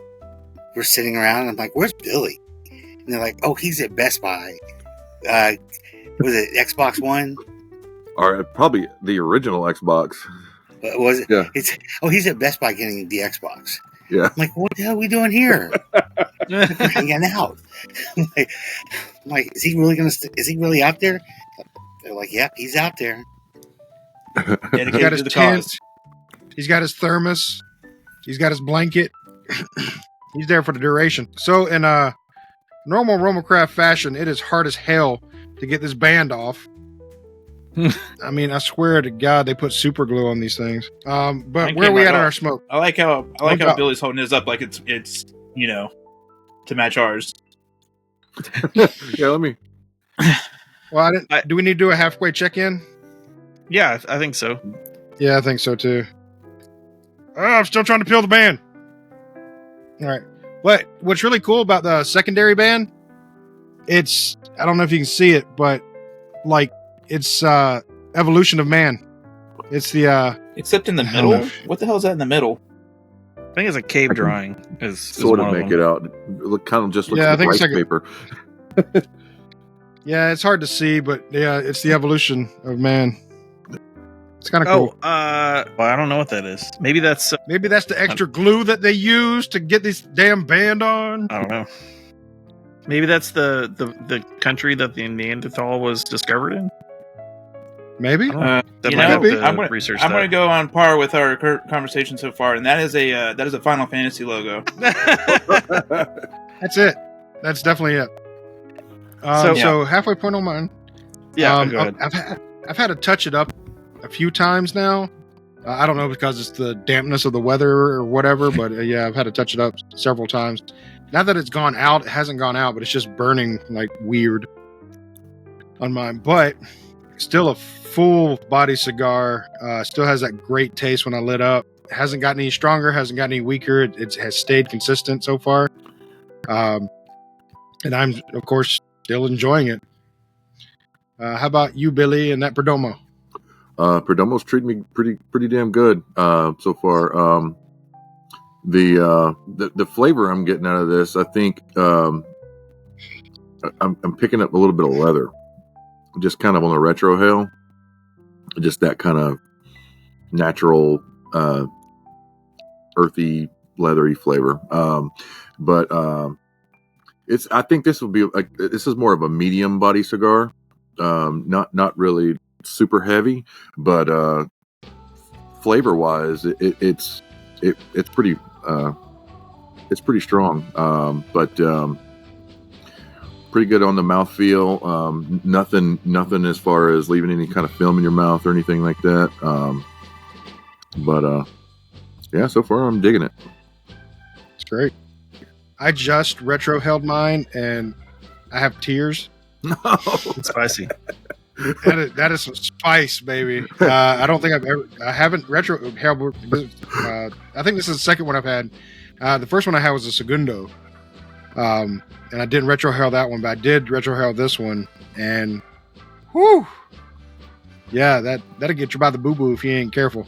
Speaker 4: we're sitting around. And I'm like, "Where's Billy?" And they're like, "Oh, he's at Best Buy." Was it Xbox One?
Speaker 5: Or probably the original Xbox.
Speaker 4: Was it?
Speaker 5: Yeah.
Speaker 4: He's at Best Buy getting the Xbox.
Speaker 5: Yeah.
Speaker 4: I'm like, what the hell are we doing here? We're hanging out. I'm like, is he really is he really out there? They're like, yep, he's out there.
Speaker 2: he's got
Speaker 3: Dedicated
Speaker 2: his
Speaker 3: to the
Speaker 2: tent.
Speaker 3: cause.
Speaker 2: He's got his thermos. He's got his blanket. He's there for the duration. So, in normal RoMa Craft fashion, it is hard as hell to get this band off. I mean, I swear to God, they put super glue on these things. But
Speaker 3: Mine
Speaker 2: where are
Speaker 3: came
Speaker 2: we
Speaker 3: right
Speaker 2: at in
Speaker 3: off.
Speaker 2: our smoke?
Speaker 3: I like how
Speaker 2: about-
Speaker 3: Billy's holding his up like it's to match ours.
Speaker 5: Yeah, let me.
Speaker 2: Well, do we need to do a halfway check-in?
Speaker 6: Yeah, I think so.
Speaker 2: Yeah, I think so too. Oh, I'm still trying to peel the band. All right. What's really cool about the secondary band? It's, I don't know if you can see it, but like it's evolution of man. It's the
Speaker 3: Except in the
Speaker 2: I don't know.
Speaker 3: middle. What the hell is that in the middle?
Speaker 6: I think it's a cave drawing. Is
Speaker 5: Sort of
Speaker 6: one
Speaker 5: make
Speaker 6: them.
Speaker 5: it out. It kind of just looks
Speaker 2: Yeah, I
Speaker 5: like
Speaker 2: think
Speaker 5: rice
Speaker 2: it's like a-
Speaker 5: paper.
Speaker 2: yeah, it's hard to see, but yeah, it's the evolution of man. It's kind of
Speaker 6: Oh,
Speaker 2: cool.
Speaker 6: well, I don't know what that is. Maybe that's
Speaker 2: Maybe that's the extra glue that they use to get this damn band on.
Speaker 6: I don't know. Maybe that's the country that the Neanderthal was discovered in.
Speaker 2: Maybe.
Speaker 6: That
Speaker 3: You
Speaker 6: might
Speaker 3: know,
Speaker 6: have to
Speaker 3: I'm gonna-
Speaker 6: research
Speaker 3: I'm going to
Speaker 6: that.
Speaker 3: go on par with our conversation so far, and that is a Final Fantasy logo.
Speaker 2: That's it. That's definitely it.
Speaker 6: So-
Speaker 2: So halfway point on mine.
Speaker 6: Yeah, go ahead.
Speaker 2: I've had to touch it up a few times now. I don't know because it's the dampness of the weather or whatever, but yeah, I've had to touch it up several times. Now that it's gone out, it hasn't gone out, but it's just burning like weird on mine. But still a full body cigar. Still has that great taste when I lit up. Hasn't gotten any stronger, hasn't gotten any weaker. It has stayed consistent so far. And I'm, of course, still enjoying it. How about you, Billy, and that Perdomo?
Speaker 5: Perdomo's treating me pretty damn good so far. The flavor I'm getting out of this, I think I'm picking up a little bit of leather, just kind of on the retro hail, just that kind of natural earthy leathery flavor. But I think this will be this is more of a medium body cigar, not really super heavy, but flavor wise it's pretty strong, but pretty good on the mouthfeel. Nothing as far as leaving any kind of film in your mouth or anything like that. But yeah, so far I'm digging it.
Speaker 2: It's great. I just retro held mine, and I have tears.
Speaker 6: It's spicy.
Speaker 2: That is some spice, baby. I don't think I haven't retro held. I think this is the second one I've had. The first one I had was a Segundo, and I didn't retro held that one, but I did retro held this one, and whoo, yeah, that'll get you by the boo boo if you ain't careful.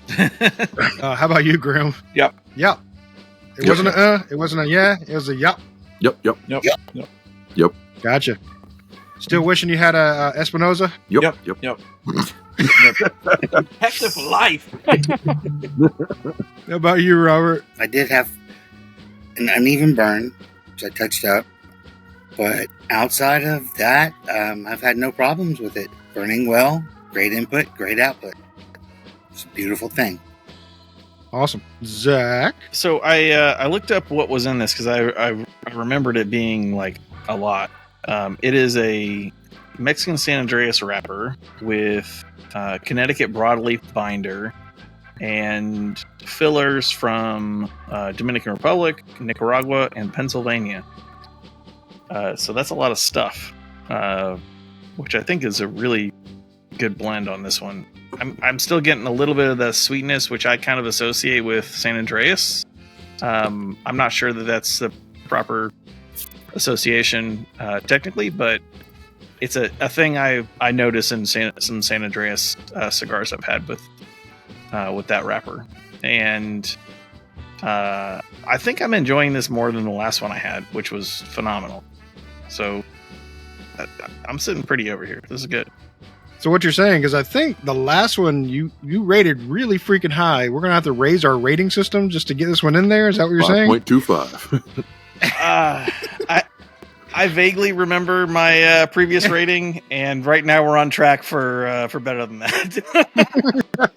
Speaker 2: How about you, Grim?
Speaker 3: Yep.
Speaker 2: Yep. It wasn't a it wasn't a yeah, it was a yup.
Speaker 5: Yep.
Speaker 2: Gotcha. Still wishing you had a Espinosa?
Speaker 5: Yep.
Speaker 3: Hector for life.
Speaker 2: How about you, Robert?
Speaker 4: I did have an uneven burn, which I touched up. But outside of that, I've had no problems with it. Burning well, great input, great output. It's a beautiful thing.
Speaker 2: Awesome. Zach?
Speaker 6: So I looked up what was in this because I remembered it being like a lot. It is a Mexican San Andreas wrapper with Connecticut broadleaf binder and fillers from Dominican Republic, Nicaragua, and Pennsylvania. So that's a lot of stuff, which I think is a really good blend on this one. I'm still getting a little bit of the sweetness, which I kind of associate with San Andreas. I'm not sure that that's the proper association technically, but it's a thing I notice in some San Andreas cigars I've had with that wrapper, and I think I'm enjoying this more than the last one I had, which was phenomenal. So I'm sitting pretty over here. This is good.
Speaker 2: So what you're saying is, I think the last one you rated really freaking high. We're gonna have to raise our rating system just to get this one in there. Is that what you're saying?
Speaker 5: 5.25.
Speaker 6: I vaguely remember my previous rating, and right now we're on track for better than that.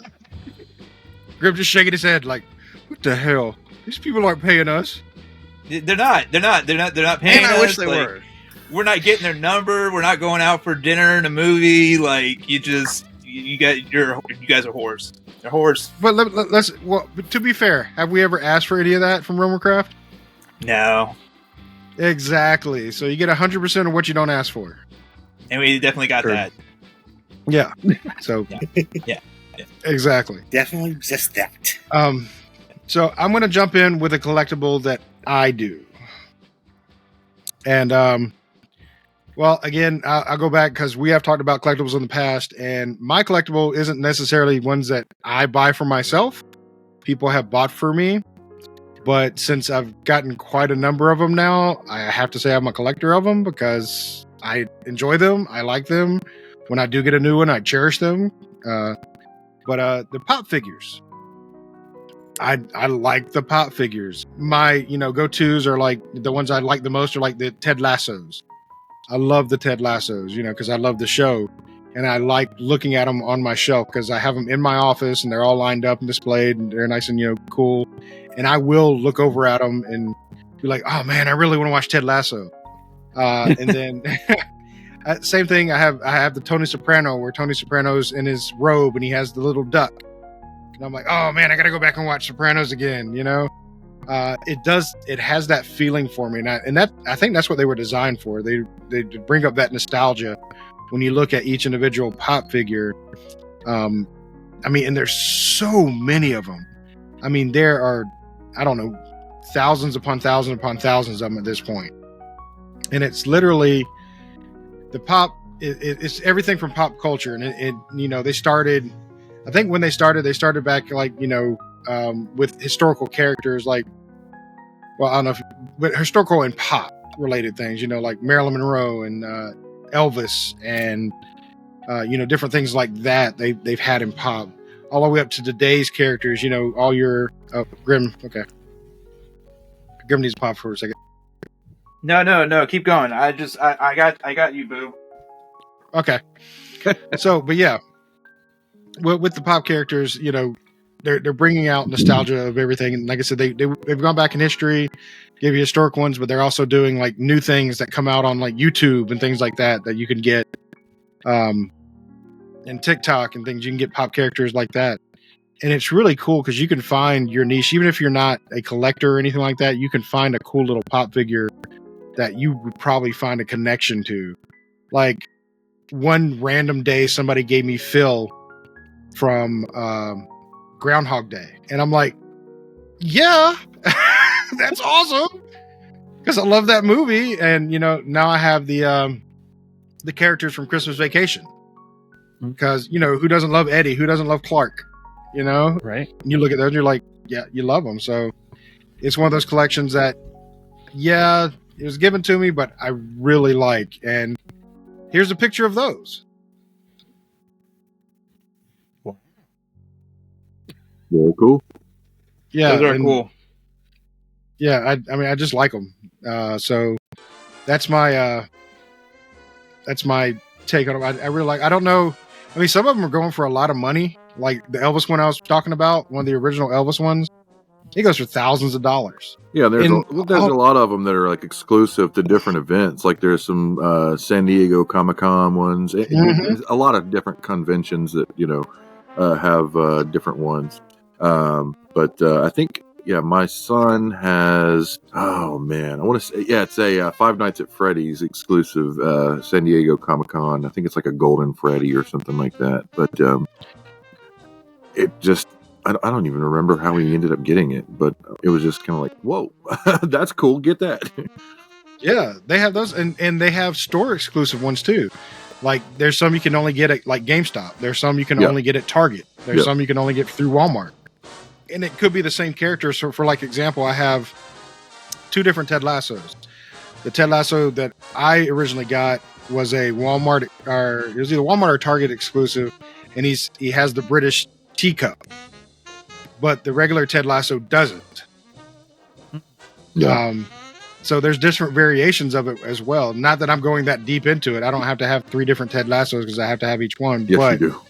Speaker 2: Grim just shaking his head like, "What the hell? These people aren't paying us."
Speaker 3: They're not paying
Speaker 6: And I
Speaker 3: us.
Speaker 6: wish they
Speaker 3: like,
Speaker 6: were.
Speaker 3: We're not getting their number. We're not going out for dinner and a movie. Like you guys are whores. They're whores.
Speaker 2: But let's. Well, to be fair, have we ever asked for any of that from RoMa Craft?
Speaker 3: No,
Speaker 2: Exactly. So you get 100% of what you don't ask for.
Speaker 3: and we definitely got
Speaker 2: Sure.
Speaker 3: that.
Speaker 2: Yeah. So.
Speaker 3: Yeah.
Speaker 2: Exactly.
Speaker 4: Definitely just that.
Speaker 2: So I'm going to jump in with a collectible that I do. And, well, again, I'll go back because we have talked about collectibles in the past, and my collectible isn't necessarily ones that I buy for myself. People have bought for me. But since I've gotten quite a number of them now, I have to say I'm a collector of them because I enjoy them. I like them. When I do get a new one, I cherish them. But the pop figures, I like the pop figures. My go-tos are like the ones I like the most are like the Ted Lassos. I love the Ted Lassos, because I love the show, and I like looking at them on my shelf because I have them in my office and they're all lined up and displayed and they're nice and cool. And I will look over at them and be like, "Oh man, I really want to watch Ted Lasso." And then same thing. I have the Tony Soprano, where Tony Soprano's in his robe and he has the little duck. And I'm like, "Oh man, I got to go back and watch Sopranos again." It has that feeling for me, and I think that's what they were designed for. They bring up that nostalgia when you look at each individual pop figure. And there's so many of them. There are, I don't know, thousands upon thousands upon thousands of them at this point. And it's literally the pop. It's everything from pop culture, and they started. I think when they started back with historical characters like, well, I don't know, but historical and pop related things, like Marilyn Monroe and Elvis and different things like that. They've had in pop all the way up to today's characters. All your Grim. Okay, Grim needs to pop for a second.
Speaker 3: No. Keep going. I got you, boo.
Speaker 2: Okay. So, but yeah, with the pop characters, they're bringing out nostalgia of everything. And like I said, they've gone back in history, give you historic ones, but they're also doing like new things that come out on like YouTube and things like that you can get, and TikTok and things. You can get pop characters like that. And it's really cool because you can find your niche. Even if you're not a collector or anything like that, you can find a cool little pop figure that you would probably find a connection to. Like one random day, somebody gave me Phil from Groundhog Day. And I'm like, yeah, that's awesome. Because I love that movie. And, now I have the characters from Christmas Vacation. Because, who doesn't love Eddie? Who doesn't love Clark?
Speaker 6: Right.
Speaker 2: And you look at those and you're like, yeah, you love them. So it's one of those collections that, yeah, it was given to me, but I really like. And here's a picture of those.
Speaker 5: Very cool.
Speaker 2: Yeah.
Speaker 3: Those are cool.
Speaker 2: Yeah. I just like them. So that's my take on them. I really like, I don't know. Some of them are going for a lot of money. Like the Elvis one I was talking about, one of the original Elvis ones, it goes for thousands of dollars.
Speaker 5: Yeah, there's a lot of them that are like exclusive to different events. Like there's some San Diego Comic-Con ones. There's a lot of different conventions that have different ones. But I think my son has. Oh man, I want to say it's a Five Nights at Freddy's exclusive San Diego Comic-Con. I think it's like a Golden Freddy or something like that. But it just. I don't even remember how he ended up getting it, but it was just kind of like, whoa, that's cool. Get that.
Speaker 2: Yeah, they have those, and they have store exclusive ones too. Like there's some you can only get at like GameStop. There's some you can only get at Target. There's some you can only get through Walmart. And it could be the same character. So for like example, I have 2 different Ted Lassos. The Ted Lasso that I originally got was a Walmart, or it was either Walmart or Target exclusive, and he has the British teacup. But the regular Ted Lasso doesn't.
Speaker 5: Yeah.
Speaker 2: So there's different variations of it as well. Not that I'm going that deep into it. I don't have to have 3 different Ted Lassos because I have to have each one.
Speaker 5: Yes,
Speaker 2: but
Speaker 5: you do.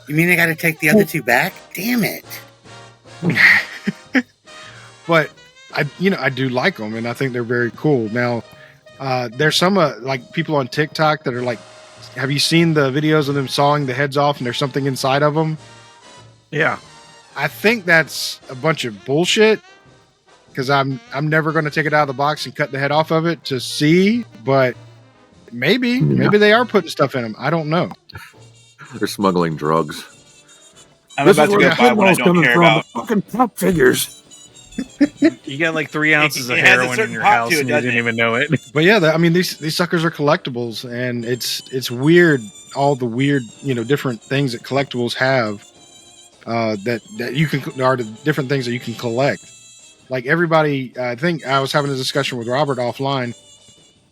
Speaker 4: You mean I got to take the other 2 back? Damn it!
Speaker 2: But I do like them, and I think they're very cool. Now, there's some like people on TikTok that are like, have you seen the videos of them sawing the heads off and there's something inside of them?
Speaker 6: Yeah.
Speaker 2: I think that's a bunch of bullshit because I'm never going to take it out of the box and cut the head off of it to see, but maybe they are putting stuff in them. I don't know.
Speaker 5: They're smuggling drugs.
Speaker 3: I'm about to go buy one I don't care about.
Speaker 5: Fucking pop figures.
Speaker 6: You got like 3 ounces of
Speaker 3: it has a
Speaker 6: heroin in
Speaker 3: certain
Speaker 6: your
Speaker 3: pop
Speaker 6: house
Speaker 3: to it,
Speaker 6: and you
Speaker 3: doesn't
Speaker 6: didn't
Speaker 3: it?
Speaker 6: even know it.
Speaker 2: But yeah, I mean these suckers are collectibles, and it's weird all the weird different things that collectibles have that you can are the different things that you can collect. Like everybody, I think I was having a discussion with Robert offline.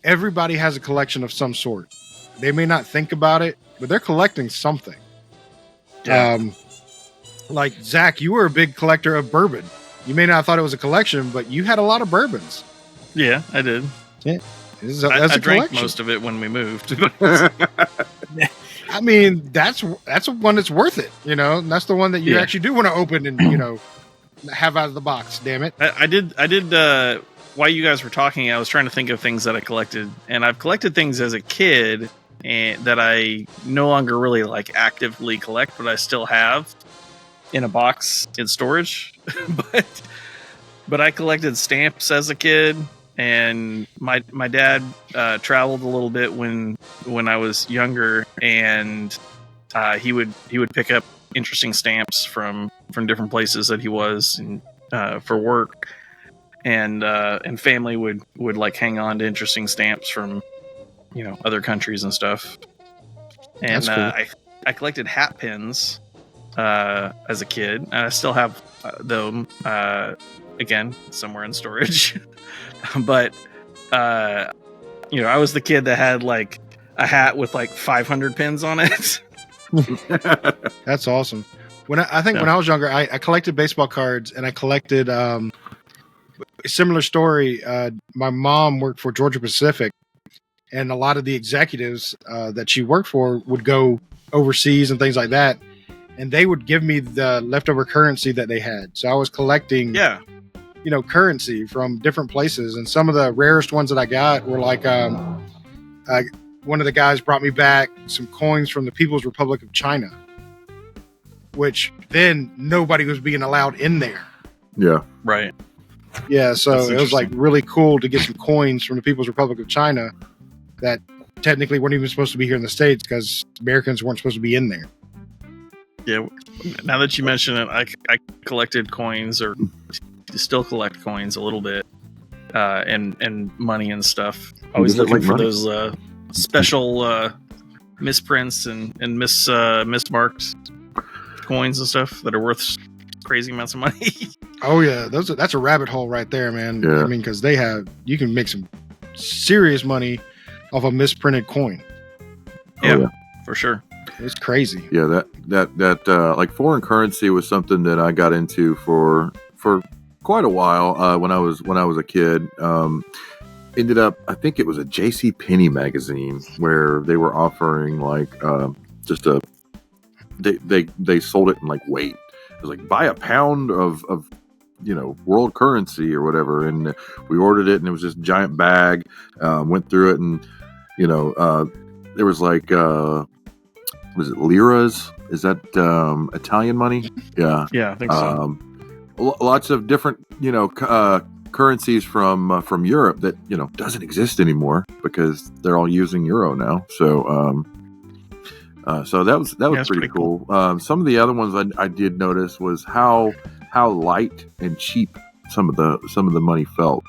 Speaker 2: Everybody has a collection of some sort. They may not think about it, but they're collecting something.
Speaker 6: Yeah.
Speaker 2: Like Zach, you were a big collector of bourbon. You may not have thought it was a collection, but you had a lot of bourbons.
Speaker 6: Yeah, I did.
Speaker 2: Yeah, that's
Speaker 6: I
Speaker 2: a
Speaker 6: drank
Speaker 2: collection.
Speaker 6: most of it when we moved.
Speaker 2: I mean, that's one that's worth it. And that's the one that you actually do want to open and have out of the box. Damn it!
Speaker 6: I did. While you guys were talking, I was trying to think of things that I collected, and I've collected things as a kid and that I no longer really like actively collect, but I still have in a box in storage. but I collected stamps as a kid, and my dad traveled a little bit when I was younger, and he would pick up interesting stamps from different places that he was for work, and family would like hang on to interesting stamps from other countries and stuff. And
Speaker 2: That's cool.
Speaker 6: I collected hat pins as a kid, and I still have them again somewhere in storage. But I was the kid that had like a hat with like 500 pins on it.
Speaker 2: That's awesome. When I was younger, I collected baseball cards, and I collected a similar story. My mom worked for Georgia Pacific, and a lot of the executives that she worked for would go overseas and things like that, and they would give me the leftover currency that they had. So I was collecting, currency from different places, and some of the rarest ones that I got were like one of the guys brought me back some coins from the People's Republic of China, which then nobody was being allowed in there.
Speaker 5: Yeah.
Speaker 6: Right.
Speaker 2: Yeah, so
Speaker 6: That's
Speaker 2: it was like
Speaker 6: interesting.
Speaker 2: really cool to get some coins from the People's Republic of China that technically weren't even supposed to be here in the States because Americans weren't supposed to be in there.
Speaker 6: Yeah. Now that you mention it, I collected coins, or still collect coins a little bit, and money and stuff. Always
Speaker 5: Does it
Speaker 6: looking
Speaker 5: like
Speaker 6: for
Speaker 5: money?
Speaker 6: those special misprints and mismarked coins and stuff that are worth crazy amounts of money.
Speaker 2: Oh yeah, that's a rabbit hole right there, man.
Speaker 5: Yeah.
Speaker 2: I mean, because you can make some serious money off a misprinted coin.
Speaker 6: Yeah, for sure.
Speaker 2: It's crazy.
Speaker 5: Yeah, that like foreign currency was something that I got into for quite a while when I was a kid. Ended up, I think it was a JC Penney magazine where they were offering like just they sold it in like weight. It was like buy a pound of world currency or whatever, and we ordered it, and it was this giant bag. Went through it, and there was like was it liras? Is that Italian money? Yeah.
Speaker 6: Yeah, I think so.
Speaker 5: lots of different, currencies from Europe that doesn't exist anymore because they're all using euro now. So so that was pretty cool. Some of the other ones I did notice was how light and cheap some of the money felt.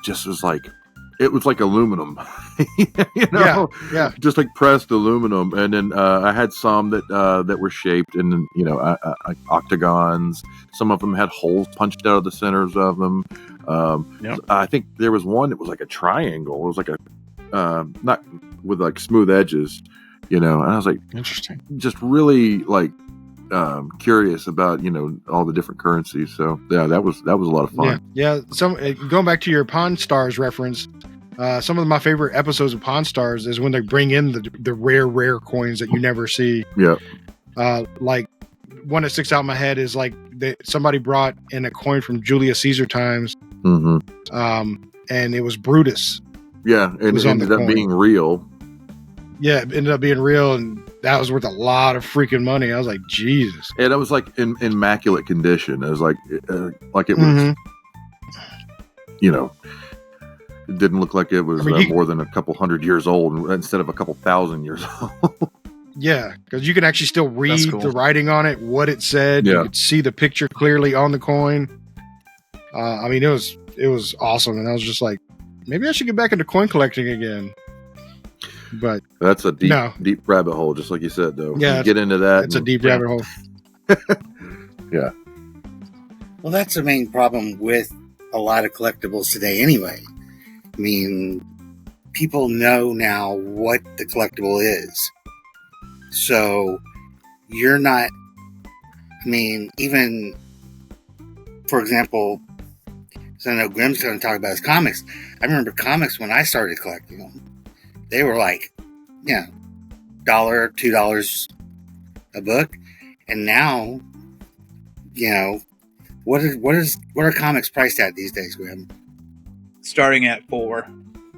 Speaker 5: Just was like, it was like aluminum, just like pressed aluminum. And then I had some that were shaped in octagons. Some of them had holes punched out of the centers of them. I think there was one that was like a triangle. It was like a not with like smooth edges, and I was like,
Speaker 6: interesting,
Speaker 5: just really like curious about all the different currencies. So yeah, that was a lot of fun.
Speaker 2: Yeah. Some going back to your Pawn Stars reference, some of my favorite episodes of Pawn Stars is when they bring in the rare coins that you never see.
Speaker 5: Yeah.
Speaker 2: Like one that sticks out in my head is like somebody brought in a coin from Julius Caesar times, and it was Brutus.
Speaker 5: Yeah, and it ended up being real.
Speaker 2: Yeah, it ended up being real, and that was worth a lot of freaking money. I was like, Jesus.
Speaker 5: And it was like in immaculate condition. It was like it was, it didn't look like it was more than a couple hundred years old instead of a couple thousand years old.
Speaker 2: Yeah, because you can actually still read the writing on it, what it said.
Speaker 5: Yeah.
Speaker 2: You could see the picture clearly on the coin. It was awesome, and I was just like, maybe I should get back into coin collecting again. But
Speaker 5: that's a deep rabbit hole, just like you said, though.
Speaker 2: Yeah,
Speaker 5: you get into that.
Speaker 2: It's a deep rabbit hole.
Speaker 5: Yeah.
Speaker 4: Well, that's the main problem with a lot of collectibles today anyway. I mean, people know now what the collectible is. So you're not, even, for example, so I know Grimm's going to talk about his comics. I remember comics when I started collecting them. They were like, $1, $2 a book. And now, what are comics priced at these days, Grim?
Speaker 3: Starting at $4.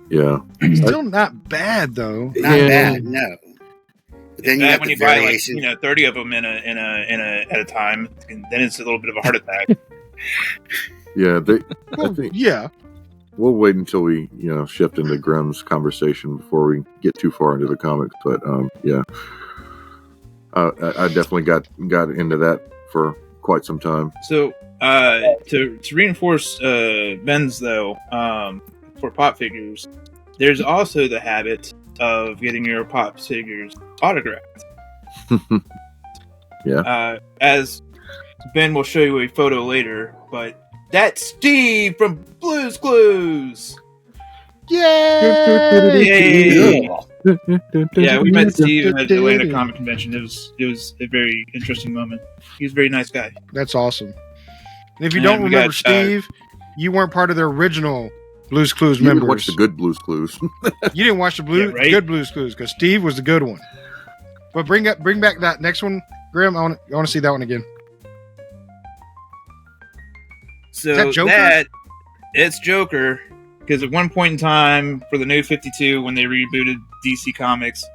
Speaker 5: Yeah.
Speaker 2: Still not bad though.
Speaker 4: Not bad, no. But then you have
Speaker 3: when
Speaker 4: the
Speaker 3: you buy
Speaker 4: variation.
Speaker 3: 30 of them in a at a time, and then it's a little bit of a heart attack.
Speaker 5: Yeah,
Speaker 2: Well,
Speaker 5: I think
Speaker 2: yeah.
Speaker 5: we'll wait until we shift into Grimm's conversation before we get too far into the comics. But yeah, I definitely got into that for quite some time.
Speaker 3: So to reinforce Ben's though, for pop figures, there's also the habit of getting your pop figures autographed.
Speaker 5: Yeah.
Speaker 3: As Ben will show you a photo later, but that's Steve from Blue's Clues.
Speaker 2: Yay!
Speaker 3: Yeah, we met Steve at the Atlanta Comic Convention. It was a very interesting moment. He was a very nice guy.
Speaker 2: That's awesome. And if you
Speaker 3: And
Speaker 2: don't
Speaker 3: we
Speaker 2: remember
Speaker 3: got,
Speaker 2: Steve, you weren't part of the original Blues Clues
Speaker 5: You didn't
Speaker 2: members.
Speaker 5: watch the good Blues Clues.
Speaker 2: You didn't watch the good Blues Clues because Steve was the good one. But bring back that next one, Grim. I want to see that one again.
Speaker 3: So
Speaker 2: Is that Joker?
Speaker 3: It's Joker, because at one point in time for the New 52, when they rebooted DC Comics,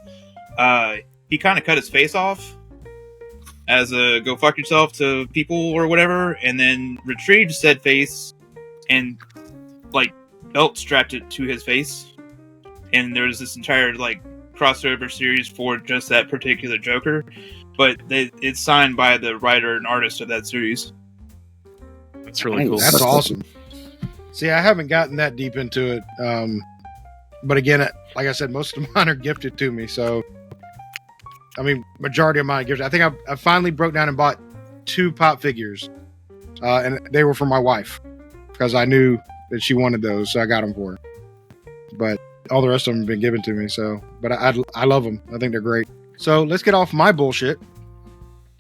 Speaker 3: he kind of cut his face off as a go fuck yourself to people or whatever, and then retrieved said face and belt strapped it to his face, and there was this entire crossover series for just that particular Joker, but it's signed by the writer and artist of that series.
Speaker 6: That's really cool.
Speaker 2: That's awesome. See, I haven't gotten that deep into it. But again, like I said, most of mine are gifted to me. So, majority of mine are gifted. I think I finally broke down and bought 2 pop figures. And they were for my wife because I knew that she wanted those. So I got them for her. But all the rest of them have been given to me. So, but I love them. I think they're great. So let's get off my bullshit.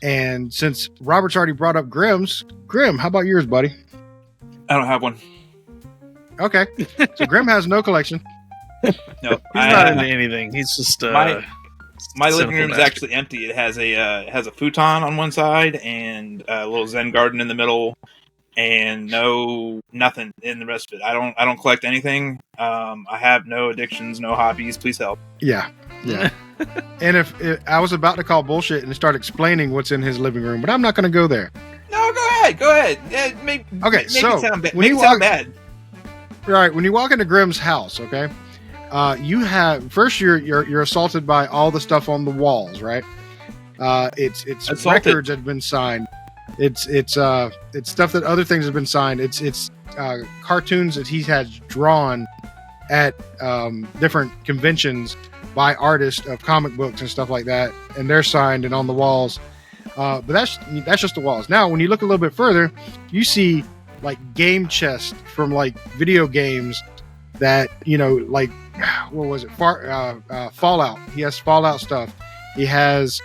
Speaker 2: And since Robert's already brought up Grimm's, Grimm, how about yours, buddy?
Speaker 3: I don't have one.
Speaker 2: Okay. So Grimm has no collection.
Speaker 3: No,
Speaker 6: He's not into anything. He's just
Speaker 3: my living room is
Speaker 6: bastard.
Speaker 3: actually empty. It has a futon on one side and a little Zen garden in the middle, and nothing in the rest of it. I don't collect anything. I have no addictions, no hobbies. Please help.
Speaker 2: Yeah. And if I was about to call bullshit and start explaining what's in his living room, but I'm not going to go there.
Speaker 3: No, ahead. Go ahead. Make
Speaker 2: Okay, so
Speaker 3: it sound bad.
Speaker 2: when
Speaker 3: Make
Speaker 2: you
Speaker 3: it sound
Speaker 2: walk-
Speaker 3: bad.
Speaker 2: Right, when you walk into Grimm's house, okay, you have first you're assaulted by all the stuff on the walls, right? It's
Speaker 3: Assaulted.
Speaker 2: records that have been signed. It's stuff that other things have been signed. It's cartoons that he has drawn at different conventions by artists of comic books and stuff like that, and they're signed and on the walls. But that's just the walls. Now, when you look a little bit further, you see like game chests from like video games that, you know, like what was it? Fallout. He has Fallout stuff. He has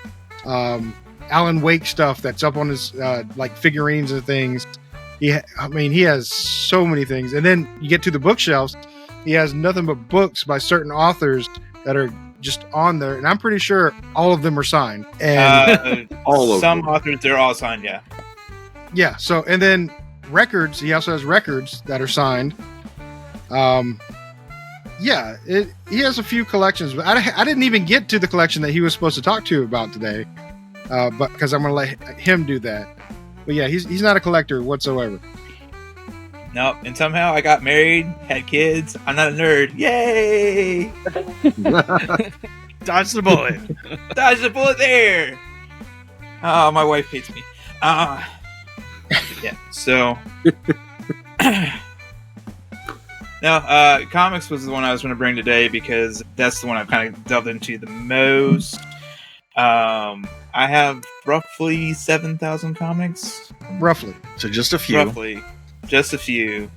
Speaker 2: Alan Wake stuff that's up on his like figurines and things. He has so many things. And then you get to the bookshelves. He has nothing but books by certain authors that are just on there, and I'm pretty sure all of them are signed. And
Speaker 5: All of
Speaker 3: some
Speaker 5: them.
Speaker 3: authors, they're all signed. Yeah.
Speaker 2: yeah, so and then records. He also has records that are signed. Yeah, he has a few collections, but I didn't even get to the collection that he was supposed to talk to you about today, but because I'm going to let him do that. But yeah, he's not a collector whatsoever.
Speaker 3: Nope. And somehow I got married, had kids. I'm not a nerd. Yay!
Speaker 6: Dodge the bullet.
Speaker 3: Dodge the bullet there. Oh, my wife hates me. Yeah. So. No, comics was the one I was going to bring today because that's the one I've kind of delved into the most. I have roughly 7,000 comics.
Speaker 2: Roughly.
Speaker 6: So just a few.
Speaker 3: Roughly. Just a few.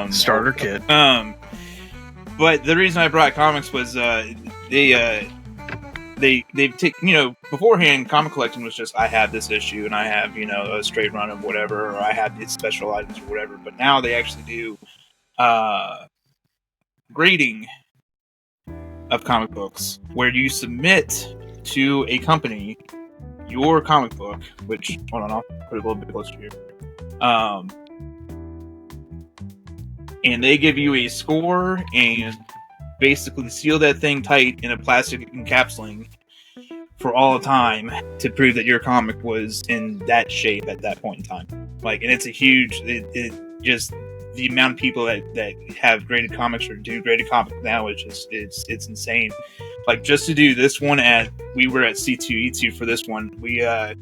Speaker 6: Starter kit.
Speaker 3: But the reason I brought comics was they've taken, you know, beforehand comic collecting was just I have this issue and I have, you know, a straight run of whatever, or I have these special items or whatever. But now they actually do grading of comic books where you submit to a company your comic book, which hold on, I'll put it a little bit closer here. And they give you a score and basically seal that thing tight in a plastic encapsulating for all time to prove that your comic was in that shape at that point in time. Like, and it's a huge, it just, the amount of people that have graded comics or do graded comics now is just, it's insane. Like, just to do this one we were at C2E2 for this one. We got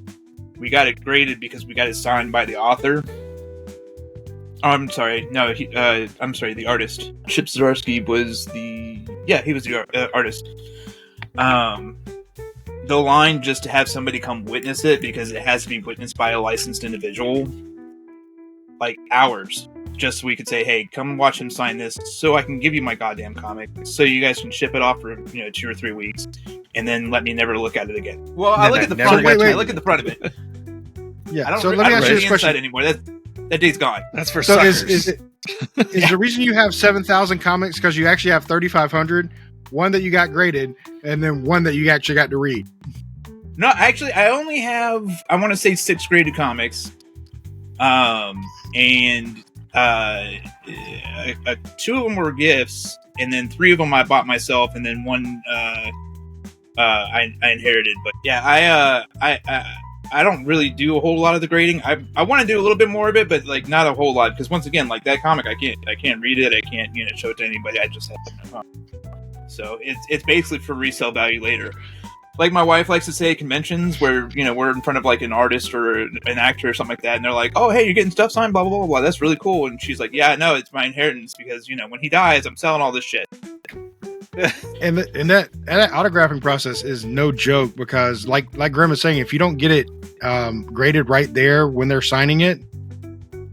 Speaker 3: it graded because we got it signed by the author. I'm sorry. No, I'm sorry. The artist, Chip Zdarsky, was he was the artist. The line just to have somebody come witness it because it has to be witnessed by a licensed individual, like hours, just so we could say, "Hey, come watch him sign this, so I can give you my goddamn comic, so you guys can ship it off for 2 or 3 weeks, and then let me never look at it again." Well, I look at the front of it. I look at the front of it.
Speaker 2: Yeah.
Speaker 3: I don't.
Speaker 2: So let me
Speaker 3: I don't
Speaker 2: ask you
Speaker 3: read
Speaker 2: this
Speaker 3: the
Speaker 2: question.
Speaker 3: inside anymore. That day's gone.
Speaker 6: That's for
Speaker 2: So
Speaker 6: suckers.
Speaker 2: is the reason you have 7,000 comics because you actually have 3,500, one that you got graded, and then one that you actually got to read?
Speaker 3: No, actually, I only have, I want to say 6 graded comics. And 2 of them were gifts, and then 3 of them I bought myself, and then 1 I inherited. But yeah, I don't really do a whole lot of the grading. I want to do a little bit more of it, but like not a whole lot, because once again, like that comic, I can't read it. I can't show it to anybody. I just have it in my phone. So it's basically for resale value later. Like my wife likes to say at conventions where we're in front of like an artist or an actor or something like that, and they're like, "Oh, hey, you're getting stuff signed, blah blah blah blah. That's really cool." And she's like, "Yeah, no, it's my inheritance because when he dies, I'm selling all this shit."
Speaker 2: And that autographing process is no joke because, like Grim is saying, if you don't get it graded right there when they're signing it,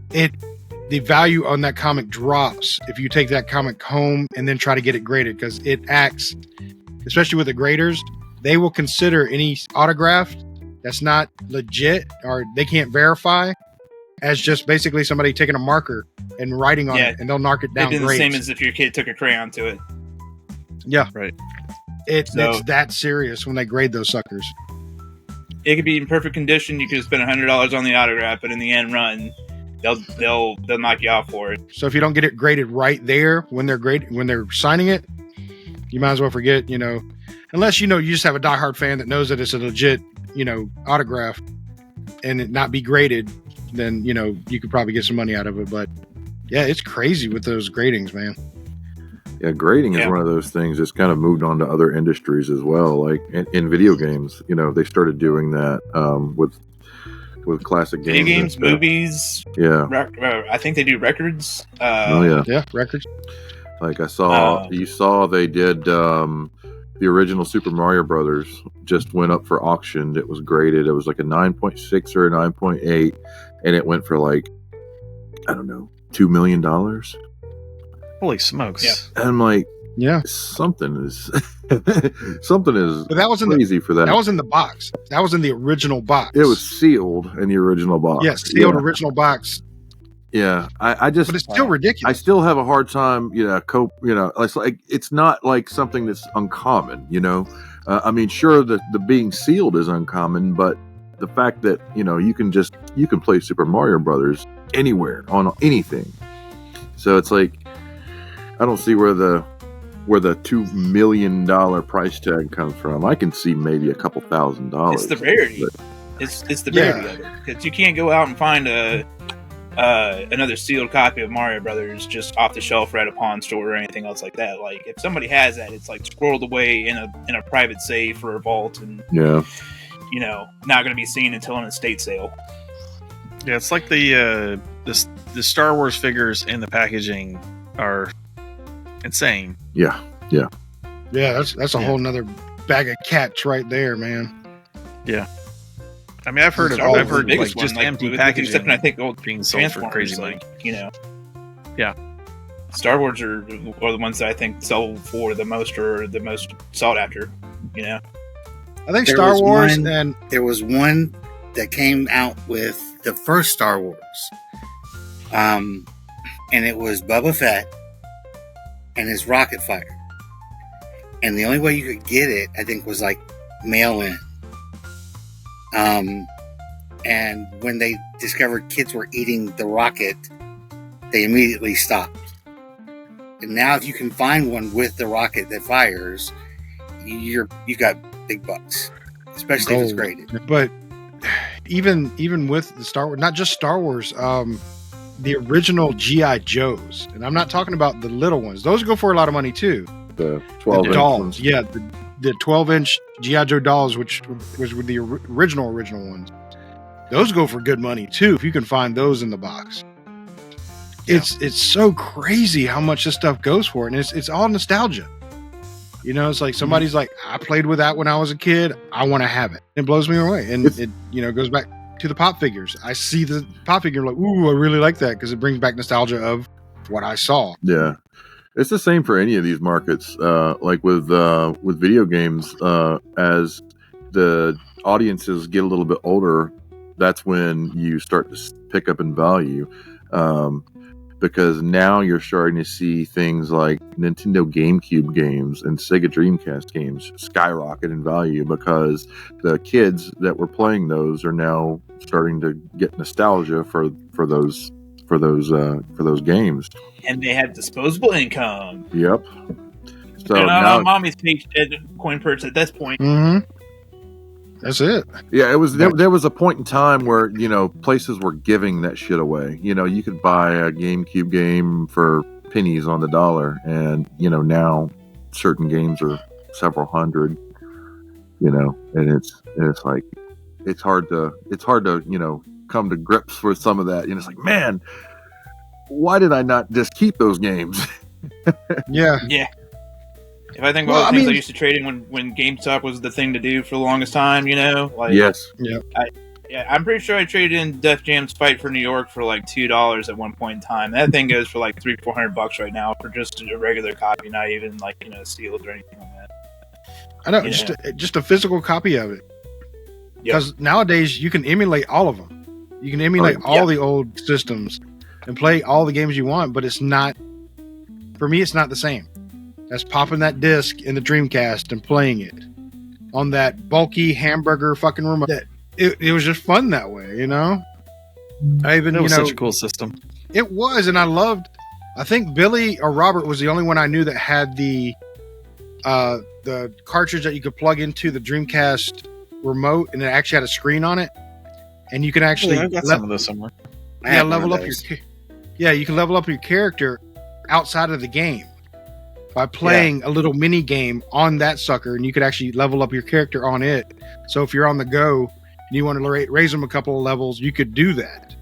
Speaker 2: the value on that comic drops if you take that comic home and then try to get it graded, because it acts, especially with the graders, they will consider any autograph that's not legit or they can't verify as just basically somebody taking a marker and writing on it, and they'll knock it down.
Speaker 3: It'd be the same as if your kid took a crayon to it.
Speaker 2: Yeah,
Speaker 6: right.
Speaker 2: It's that serious when they grade those suckers.
Speaker 3: It could be in perfect condition. You could spend $100 on the autograph, but in the end run, they'll knock you off for it.
Speaker 2: So if you don't get it graded right there when they're signing it, you might as well forget. Unless you just have a diehard fan that knows that it's a legit autograph, and it not be graded, then you could probably get some money out of it. But yeah, it's crazy with those gratings, man.
Speaker 5: Yeah, grading is one of those things that's kind of moved on to other industries as well. Like in video games, they started doing that with classic
Speaker 3: video
Speaker 5: games,
Speaker 3: movies.
Speaker 5: Yeah,
Speaker 3: I think they do records.
Speaker 2: Yeah, records.
Speaker 5: Like I saw, they did the original Super Mario Brothers just went up for auction. It was graded. It was like a 9.6 or a 9.8, and it went for like, I don't know, $2 million.
Speaker 6: Holy smokes!
Speaker 5: Yeah. And I'm like,
Speaker 2: yeah,
Speaker 5: something is
Speaker 2: But that was
Speaker 5: crazy for that.
Speaker 2: That was in the box. That was in the original box.
Speaker 5: It was sealed in the original box.
Speaker 2: Yes, sealed original box.
Speaker 5: Yeah, I just.
Speaker 2: But it's still ridiculous.
Speaker 5: I still have a hard time, cope. It's like it's not like something that's uncommon. I mean, sure, the being sealed is uncommon, but the fact that you can play Super Mario Brothers anywhere on anything. So it's like I don't see where the $2 million price tag comes from. I can see maybe a couple $1,000.
Speaker 3: It's the rarity. It's the rarity of it, because you can't go out and find another sealed copy of Mario Brothers just off the shelf at a pawn store or anything else like that. Like if somebody has that, it's like squirreled away in a private safe or a vault, and not going to be seen until an estate sale.
Speaker 6: Yeah, it's like the Star Wars figures in the packaging are insane.
Speaker 5: Yeah.
Speaker 2: That's a whole nother bag of cats right there, man.
Speaker 6: Yeah. I mean, I've heard like just empty packaging.
Speaker 3: I think old
Speaker 6: being sold for crazy money. Yeah.
Speaker 3: Star Wars are the ones that I think sell for the most or the most sought after.
Speaker 2: I think Star Wars and
Speaker 4: there was one that came out with the first Star Wars, and it was Boba Fett and his rocket fighter, and the only way you could get it, I think, was like mail in. And when they discovered kids were eating the rocket, they immediately stopped. And now, if you can find one with the rocket that fires, you got big bucks, especially if it's graded.
Speaker 2: But even with the Star Wars, not just Star Wars, the original G.I. Joes, and I'm not talking about the little ones; those go for a lot of money too.
Speaker 5: The 12-inch
Speaker 2: dolls,
Speaker 5: ones.
Speaker 2: yeah, the 12-inch G.I. Joe dolls, which was with the original ones. Those go for good money too if you can find those in the box. Yeah. It's so crazy how much this stuff goes for, and it's all nostalgia. It's like somebody's like, I played with that when I was a kid. I want to have it. It blows me away, and it goes back to the pop figures. I see the pop figure like, ooh, I really like that because it brings back nostalgia of what I saw.
Speaker 5: Yeah, it's the same for any of these markets. Like with video games, as the audiences get a little bit older, that's when you start to pick up in value. Because now you're starting to see things like Nintendo GameCube games and Sega Dreamcast games skyrocket in value because the kids that were playing those are now starting to get nostalgia for those games.
Speaker 3: And they have disposable income.
Speaker 5: Yep. So
Speaker 3: they're not
Speaker 5: now,
Speaker 3: on mommy's coin purse at this point.
Speaker 2: Mm-hmm. That's it.
Speaker 5: Yeah, it was. There was a point in time where places were giving that shit away. You could buy a GameCube game for pennies on the dollar, and now certain games are several hundred. And it's like it's hard to come to grips with some of that. It's like, man, why did I not just keep those games?
Speaker 2: Yeah.
Speaker 3: If I think about the things I used to trade in when GameStop was the thing to do for the longest time,
Speaker 5: Yes.
Speaker 2: Yeah.
Speaker 3: I'm pretty sure I traded in Def Jam's Fight for New York for like $2 at one point in time. That thing goes for like $300-400 right now for just a regular copy, not even like sealed or anything like that.
Speaker 2: I know, just a physical copy of it. Because nowadays you can emulate all of them. You can emulate all the old systems and play all the games you want, but it's not. For me, it's not the same. That's popping that disc in the Dreamcast and playing it on that bulky hamburger fucking remote. It was just fun that way, I even,
Speaker 6: it was such a cool system.
Speaker 2: It was, and I loved. I think Billy or Robert was the only one I knew that had the cartridge that you could plug into the Dreamcast remote, and it actually had a screen on it. and you can actually
Speaker 6: I've got some of those somewhere.
Speaker 4: I have one
Speaker 2: level
Speaker 4: of
Speaker 2: up your
Speaker 4: those.
Speaker 2: you can level up your character outside of the game by playing a little mini game on that sucker, and you could actually level up your character on it. So if you're on the go and you want to raise them a couple of levels, you could do that,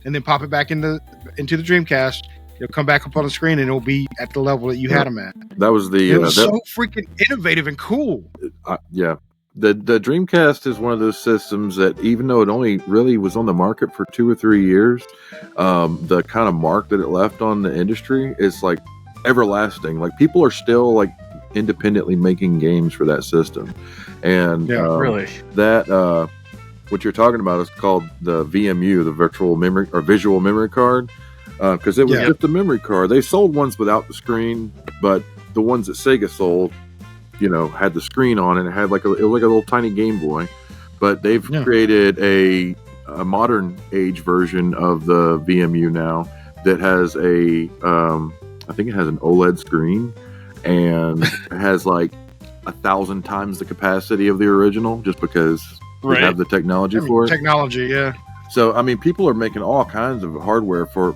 Speaker 2: and then pop it back into the Dreamcast. It'll come back up on the screen, and it'll be at the level that you had them at.
Speaker 5: That was the
Speaker 2: It was so freaking innovative and cool.
Speaker 5: yeah. The Dreamcast is one of those systems that, even though it only really was on the market for 2 or 3 years, the kind of mark that it left on the industry is like everlasting. Like, people are still like independently making games for that system, and
Speaker 6: Really.
Speaker 5: that what you're talking about is called the VMU, the virtual memory or visual memory card, because it was just a memory card. They sold ones without the screen, but the ones that Sega sold, had the screen on it. It had it was like a little tiny Game Boy, but they've created a modern age version of the VMU now that has I think it has an OLED screen, and it has like 1,000 times the capacity of the original, just because we have the technology for it.
Speaker 2: Technology, yeah.
Speaker 5: So, I mean, people are making all kinds of hardware for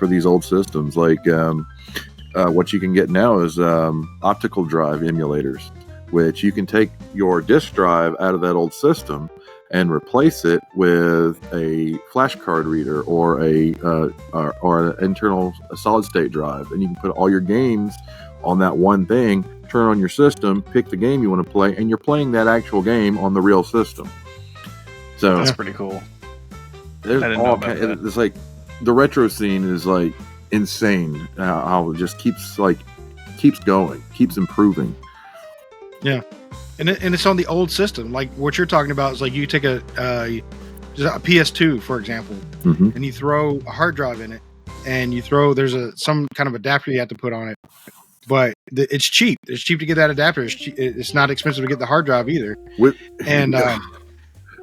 Speaker 5: these old systems. Like, what you can get now is optical drive emulators, which you can take your disk drive out of that old system and replace it with a flash card reader or an internal solid state drive, and you can put all your games on that one thing. Turn on your system, pick the game you want to play, and you're playing that actual game on the real system. So
Speaker 6: That's pretty cool.
Speaker 5: there's
Speaker 6: I didn't know
Speaker 5: all
Speaker 6: about
Speaker 5: kind.
Speaker 6: that.
Speaker 5: It's like the retro scene is like insane. How it just keeps going, keeps improving.
Speaker 2: And it's on the old system. Like what you're talking about is like you take a PS2, for example,
Speaker 5: Mm-hmm.
Speaker 2: and you throw a hard drive in it, and there's some kind of adapter you have to put on it. But it's cheap. It's cheap to get that adapter. It's not expensive to get the hard drive either. And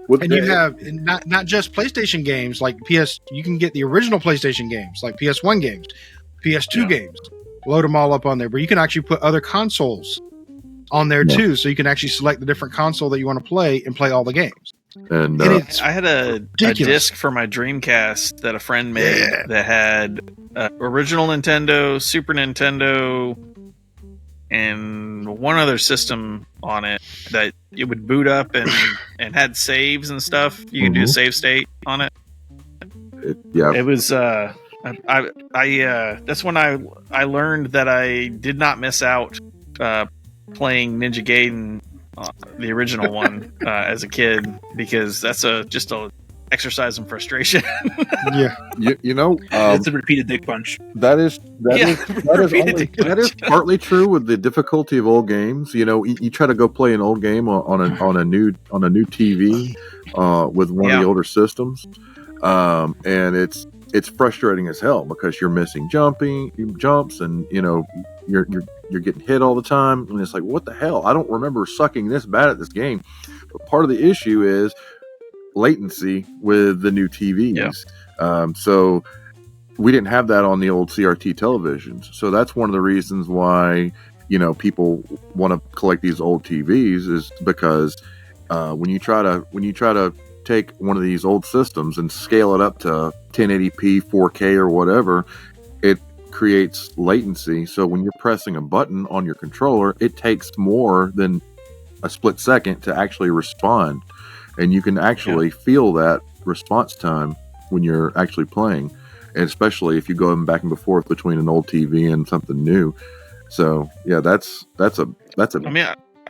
Speaker 2: you have not just PlayStation games like you can get the original PlayStation games like PS1 games, PS2 games, load them all up on there. But you can actually put other consoles on there too, so you can actually select the different console that you want to play and play all the games.
Speaker 5: And
Speaker 2: it's
Speaker 6: I had a disc for my Dreamcast that a friend made that had original Nintendo, Super Nintendo, and one other system on it that it would boot up and had saves and stuff. You can do a save state on it. It was that's when I learned that I did not miss out playing Ninja Gaiden, the original one, as a kid, because that's just a exercise in frustration.
Speaker 3: It's a repeated dick punch.
Speaker 5: That is partly true with the difficulty of old games. You try to go play an old game on a new TV with one of the older systems, and it's frustrating as hell because you're missing jumps, and you're getting hit all the time, and it's like, what the hell? I don't remember sucking this bad at this game. But part of the issue is latency with the new TVs. So we didn't have that on the old CRT televisions. So that's one of the reasons why people want to collect these old TVs, is because when you try to take one of these old systems and scale it up to 1080p, 4K, or whatever, it creates latency. So when you're pressing a button on your controller, it takes more than a split second to actually respond, and you can actually feel that response time when you're actually playing, and especially if you go back and forth between an old TV and something new. So that's a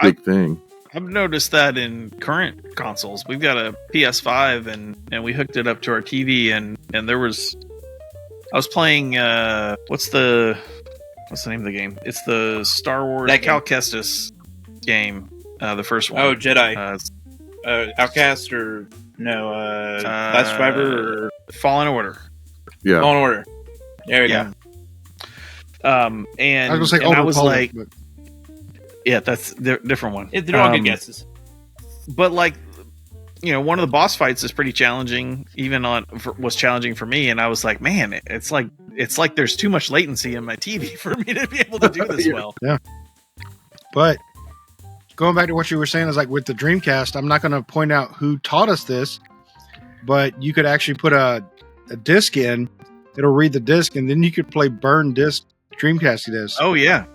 Speaker 5: big thing.
Speaker 6: I've noticed that in current consoles. We've got a PS5 and we hooked it up to our TV, and there was, I was playing what's the name of the game? It's the Star Wars Cal Kestis game, the first one.
Speaker 3: Oh, Jedi. Outcast or no? Last Survivor or
Speaker 6: Fallen Order.
Speaker 5: Yeah,
Speaker 3: Fallen Order. There we go.
Speaker 6: And
Speaker 2: I was going to say
Speaker 6: and I
Speaker 2: Old
Speaker 6: was
Speaker 2: Republic,
Speaker 6: like, yeah, that's the different one.
Speaker 3: They're all good guesses.
Speaker 6: But like, one of the boss fights is pretty challenging. Was challenging for me, and I was like, man, it's like there's too much latency in my TV for me to be able to do this well.
Speaker 2: Yeah. But going back to what you were saying, is like with the Dreamcast, I'm not going to point out who taught us this, but you could actually put a disc in. It'll read the disc, and then you could play burn disc Dreamcast disc.
Speaker 6: Oh yeah,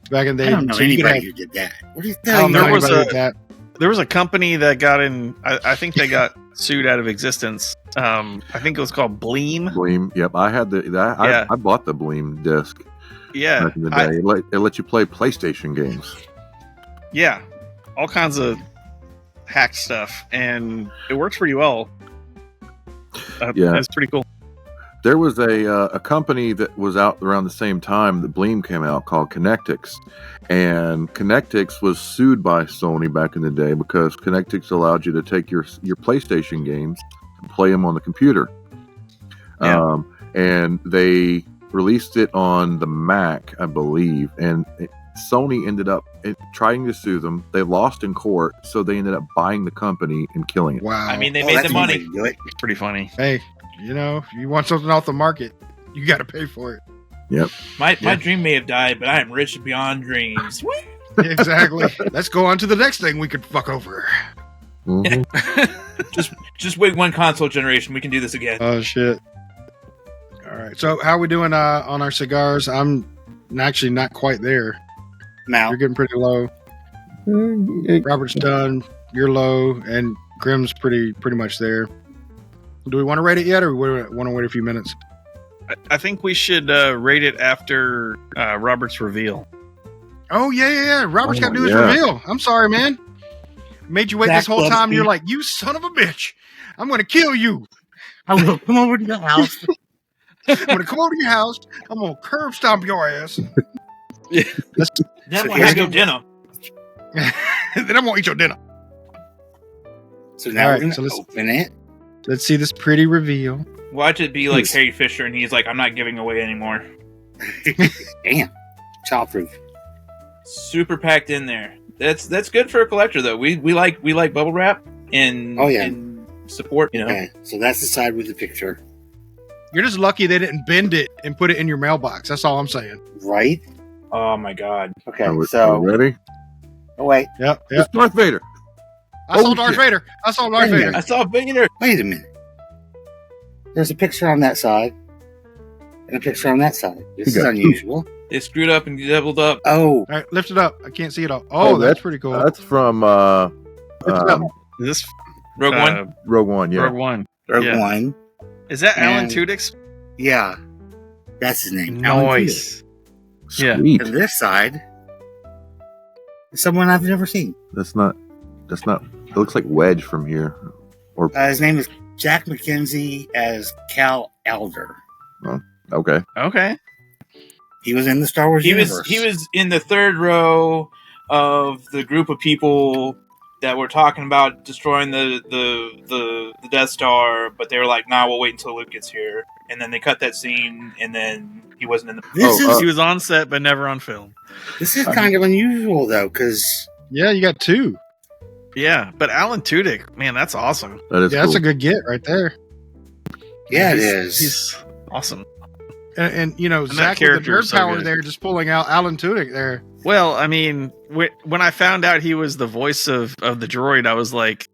Speaker 2: Back in the
Speaker 4: I
Speaker 2: day.
Speaker 4: don't know
Speaker 2: So you could
Speaker 4: anybody
Speaker 2: have-
Speaker 4: who did that. What do you
Speaker 2: I don't
Speaker 4: think?
Speaker 2: know
Speaker 6: There was
Speaker 2: anybody
Speaker 6: a-
Speaker 2: with that.
Speaker 6: there was a company that got in. I think they got sued out of existence. I think it was called Bleem.
Speaker 5: Bleem. Yep, I had
Speaker 6: Yeah.
Speaker 5: I bought the Bleem disc
Speaker 6: Yeah,
Speaker 5: back in the day. It let you play PlayStation games.
Speaker 6: yeah, all kinds of hack stuff, and it works pretty well.
Speaker 5: Yeah.
Speaker 6: That's pretty cool.
Speaker 5: There was a company that was out around the same time that Bleem came out called Connectix, and Connectix was sued by Sony back in the day because Connectix allowed you to take your PlayStation games and play them on the computer.
Speaker 6: Yeah.
Speaker 5: And they released it on the Mac, I believe, and Sony ended up trying to sue them. They lost in court, so they ended up buying the company and killing it.
Speaker 2: Wow.
Speaker 3: I mean, they
Speaker 4: Oh,
Speaker 3: made
Speaker 4: that's
Speaker 3: the
Speaker 4: one way
Speaker 3: money.
Speaker 4: to do it.
Speaker 6: It's pretty funny.
Speaker 2: hey, you know, if you want something off the market, you got to pay for it.
Speaker 3: My
Speaker 2: Yeah.
Speaker 3: dream may have died, but I am rich beyond dreams.
Speaker 2: Exactly. Let's go on to the next thing we could fuck over.
Speaker 5: Mhm.
Speaker 3: Just wait one console generation, we can do this again.
Speaker 2: Oh shit! All right. So how are we doing on our cigars? I'm actually not quite there.
Speaker 4: Now,
Speaker 2: You're getting pretty low. Robert's done. You're low, and Grim's pretty much there. Do we want to rate it yet, or we want to wait a few minutes?
Speaker 6: I think we should rate it after Robert's reveal.
Speaker 2: Oh yeah. Robert's got to do his
Speaker 5: yeah.
Speaker 2: reveal. I'm sorry, man. Made you wait
Speaker 4: Zach
Speaker 2: this whole
Speaker 4: loves
Speaker 2: time.
Speaker 4: me.
Speaker 2: You're like, you son of a bitch! I'm going to kill you.
Speaker 4: I will come over to your house.
Speaker 2: I'm going to come over to your house. I'm going to curb stomp your ass.
Speaker 3: Then
Speaker 4: So
Speaker 3: we'll
Speaker 4: here's
Speaker 3: have your
Speaker 4: the-
Speaker 3: dinner.
Speaker 2: Then I'm going to eat your dinner.
Speaker 4: So now
Speaker 2: All
Speaker 4: we're
Speaker 2: right,
Speaker 4: going
Speaker 2: so
Speaker 4: to
Speaker 2: let's-
Speaker 4: open it.
Speaker 2: Let's see this pretty reveal.
Speaker 3: Watch it be like
Speaker 4: Yes.
Speaker 3: Harry Fisher, and he's like, I'm not giving away anymore.
Speaker 4: Damn. Childproof.
Speaker 3: Super packed in there. That's good for a collector, though. We like bubble wrap and
Speaker 4: Oh, yeah.
Speaker 3: and support. You know,
Speaker 4: Okay, so that's the side with the picture.
Speaker 2: You're just lucky they didn't bend it and put it in your mailbox. That's all I'm saying.
Speaker 4: Right?
Speaker 3: oh my god,
Speaker 4: Okay,
Speaker 5: Are we
Speaker 4: so.
Speaker 5: ready?
Speaker 4: Oh, wait.
Speaker 2: Yep.
Speaker 5: It's Darth Vader.
Speaker 2: I saw
Speaker 5: Oh,
Speaker 2: Darth
Speaker 5: shit.
Speaker 2: Vader. I saw Darth
Speaker 4: Wait a
Speaker 2: Vader.
Speaker 4: minute.
Speaker 3: I saw a billionaire.
Speaker 4: Wait a minute. There's a picture on that side. And a picture on that side. This
Speaker 5: You
Speaker 4: is
Speaker 5: got
Speaker 4: unusual.
Speaker 3: They screwed up and doubled up.
Speaker 4: Oh,
Speaker 2: All right, lift it up. I can't see it all. Oh,
Speaker 5: Oh,
Speaker 2: that's pretty cool.
Speaker 5: That's from
Speaker 2: Lift it up.
Speaker 6: Is this
Speaker 3: Rogue One.
Speaker 5: Rogue One. Yeah.
Speaker 6: Rogue One?
Speaker 4: Rogue
Speaker 6: Yeah.
Speaker 4: One.
Speaker 6: Is that Alan
Speaker 4: And-
Speaker 6: Tudyk's?
Speaker 4: Yeah. That's his name. Alan
Speaker 6: Nice. Yeah.
Speaker 5: Sweet.
Speaker 4: Tudyk. And this side is someone I've never seen.
Speaker 5: That's not. It looks like Wedge from here.
Speaker 4: His name is Jack McKenzie as Cal Elder.
Speaker 5: Okay.
Speaker 6: Okay.
Speaker 4: He was in the Star Wars
Speaker 3: He
Speaker 4: universe.
Speaker 3: was in the third row of the group of people that were talking about destroying the Death Star, but they were like, "Nah, we'll wait until Luke gets here." And then they cut that scene, and then he wasn't in the.
Speaker 4: This
Speaker 5: Oh,
Speaker 4: is
Speaker 6: He was on set, but never on film.
Speaker 4: this is kind of unusual though, because
Speaker 2: Yeah, you got two.
Speaker 6: Yeah, but Alan Tudyk, man, that's awesome.
Speaker 5: That is
Speaker 2: Yeah,
Speaker 5: cool.
Speaker 2: that's a good get right there.
Speaker 4: yeah, it
Speaker 6: He's-
Speaker 4: is.
Speaker 6: He's awesome.
Speaker 2: And you know,
Speaker 6: that
Speaker 2: Zach with the
Speaker 6: character is
Speaker 2: nerd
Speaker 6: so
Speaker 2: power
Speaker 6: good.
Speaker 2: there, just pulling out Alan Tudyk there.
Speaker 6: Well, I mean, when I found out he was the voice of the droid, I was like,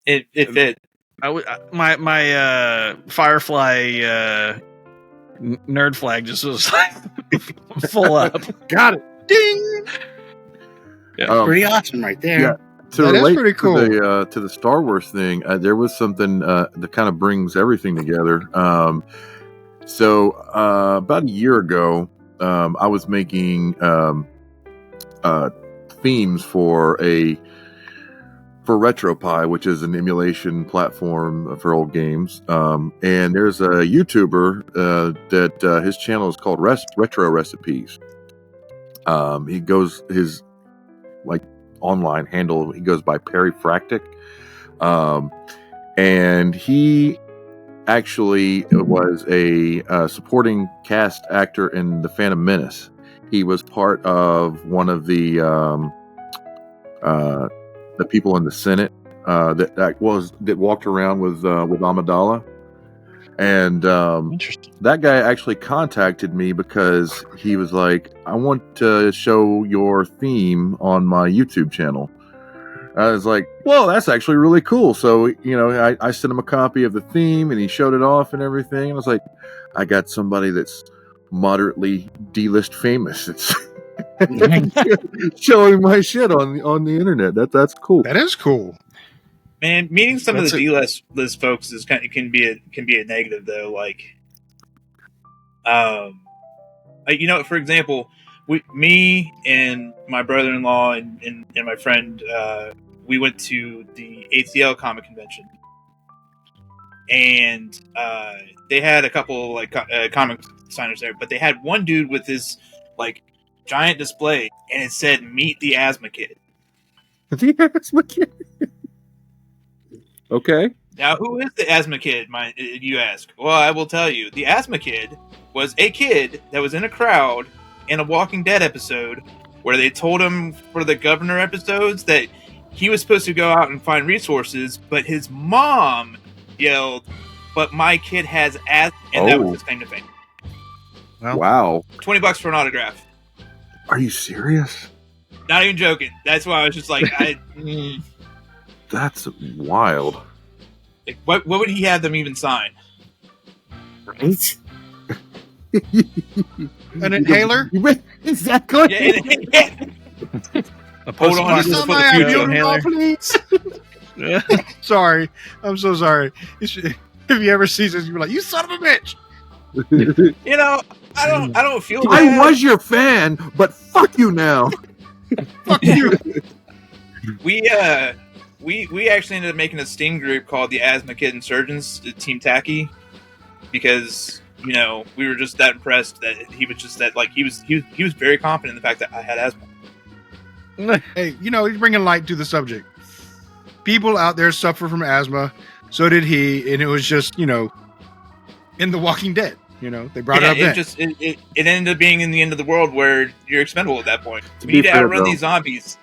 Speaker 3: It fit.
Speaker 6: my Firefly nerd flag just was like full up.
Speaker 2: Got it. Ding.
Speaker 4: Pretty awesome right there.
Speaker 5: yeah. To
Speaker 2: That is
Speaker 5: relate
Speaker 2: pretty cool.
Speaker 5: to the Star Wars thing, there was something that kind of brings everything together. So about a year ago, I was making themes for RetroPie, which is an emulation platform for old games. And there's a YouTuber that his channel is called Retro Recipes. He goes his online handle. He goes by Perry Fractic. And he actually was a supporting cast actor in The Phantom Menace. He was part of one of the people in the Senate that walked around with Amidala. And
Speaker 6: Interesting.
Speaker 5: that guy actually contacted me because he was like, I want to show your theme on my YouTube channel. I was like, well, that's actually really cool. So, I sent him a copy of the theme and he showed it off and everything. And I was like, I got somebody that's moderately D-list famous. It's showing my shit on the internet. That's cool.
Speaker 2: That is cool.
Speaker 3: Man, meeting some
Speaker 6: That's
Speaker 3: of the D-list folks is can be a negative though. Like, for example, me and my brother-in-law and my friend, we went to the ATL comic convention, and they had a couple like comic signers there, but they had one dude with this like giant display, and it said "Meet the Asthma Kid."
Speaker 5: The Asthma Kid. Okay.
Speaker 3: Now, who is the Asthma Kid, you ask? Well, I will tell you. The Asthma Kid was a kid that was in a crowd in a Walking Dead episode where they told him for the governor episodes that he was supposed to go out and find resources, but his mom yelled, "But my kid has asthma," and that was his claim to fame.
Speaker 6: Well,
Speaker 5: Wow.
Speaker 3: $20 for an autograph.
Speaker 5: Are you serious?
Speaker 3: Not even joking. That's why I was just like,
Speaker 5: That's wild.
Speaker 3: like, what would he have them even sign?
Speaker 4: Right?
Speaker 2: An inhaler?
Speaker 4: Exactly.
Speaker 3: Yeah.
Speaker 6: a
Speaker 3: Hold on,
Speaker 6: post-box
Speaker 3: this is
Speaker 2: Some
Speaker 3: for the
Speaker 2: my
Speaker 3: future.
Speaker 2: albuterol, please. Sorry. I'm so sorry. If you ever see this, you're like, you son of a bitch.
Speaker 3: I don't feel
Speaker 5: I
Speaker 3: bad.
Speaker 5: was your fan, but fuck you now.
Speaker 2: Fuck you.
Speaker 3: We actually ended up making a Steam group called the Asthma Kid Insurgents, Team Tacky, because we were just that impressed that he was just that, like, he was very confident in the fact that I had asthma.
Speaker 2: Hey, he's bringing light to the subject. People out there suffer from asthma. So did he, and it was just in The Walking Dead. They brought it up then.
Speaker 3: It ended up being in the end of the world where you're expendable at that point.
Speaker 5: To
Speaker 3: We
Speaker 5: be
Speaker 3: need to
Speaker 5: fair,
Speaker 3: outrun
Speaker 5: though.
Speaker 3: these zombies.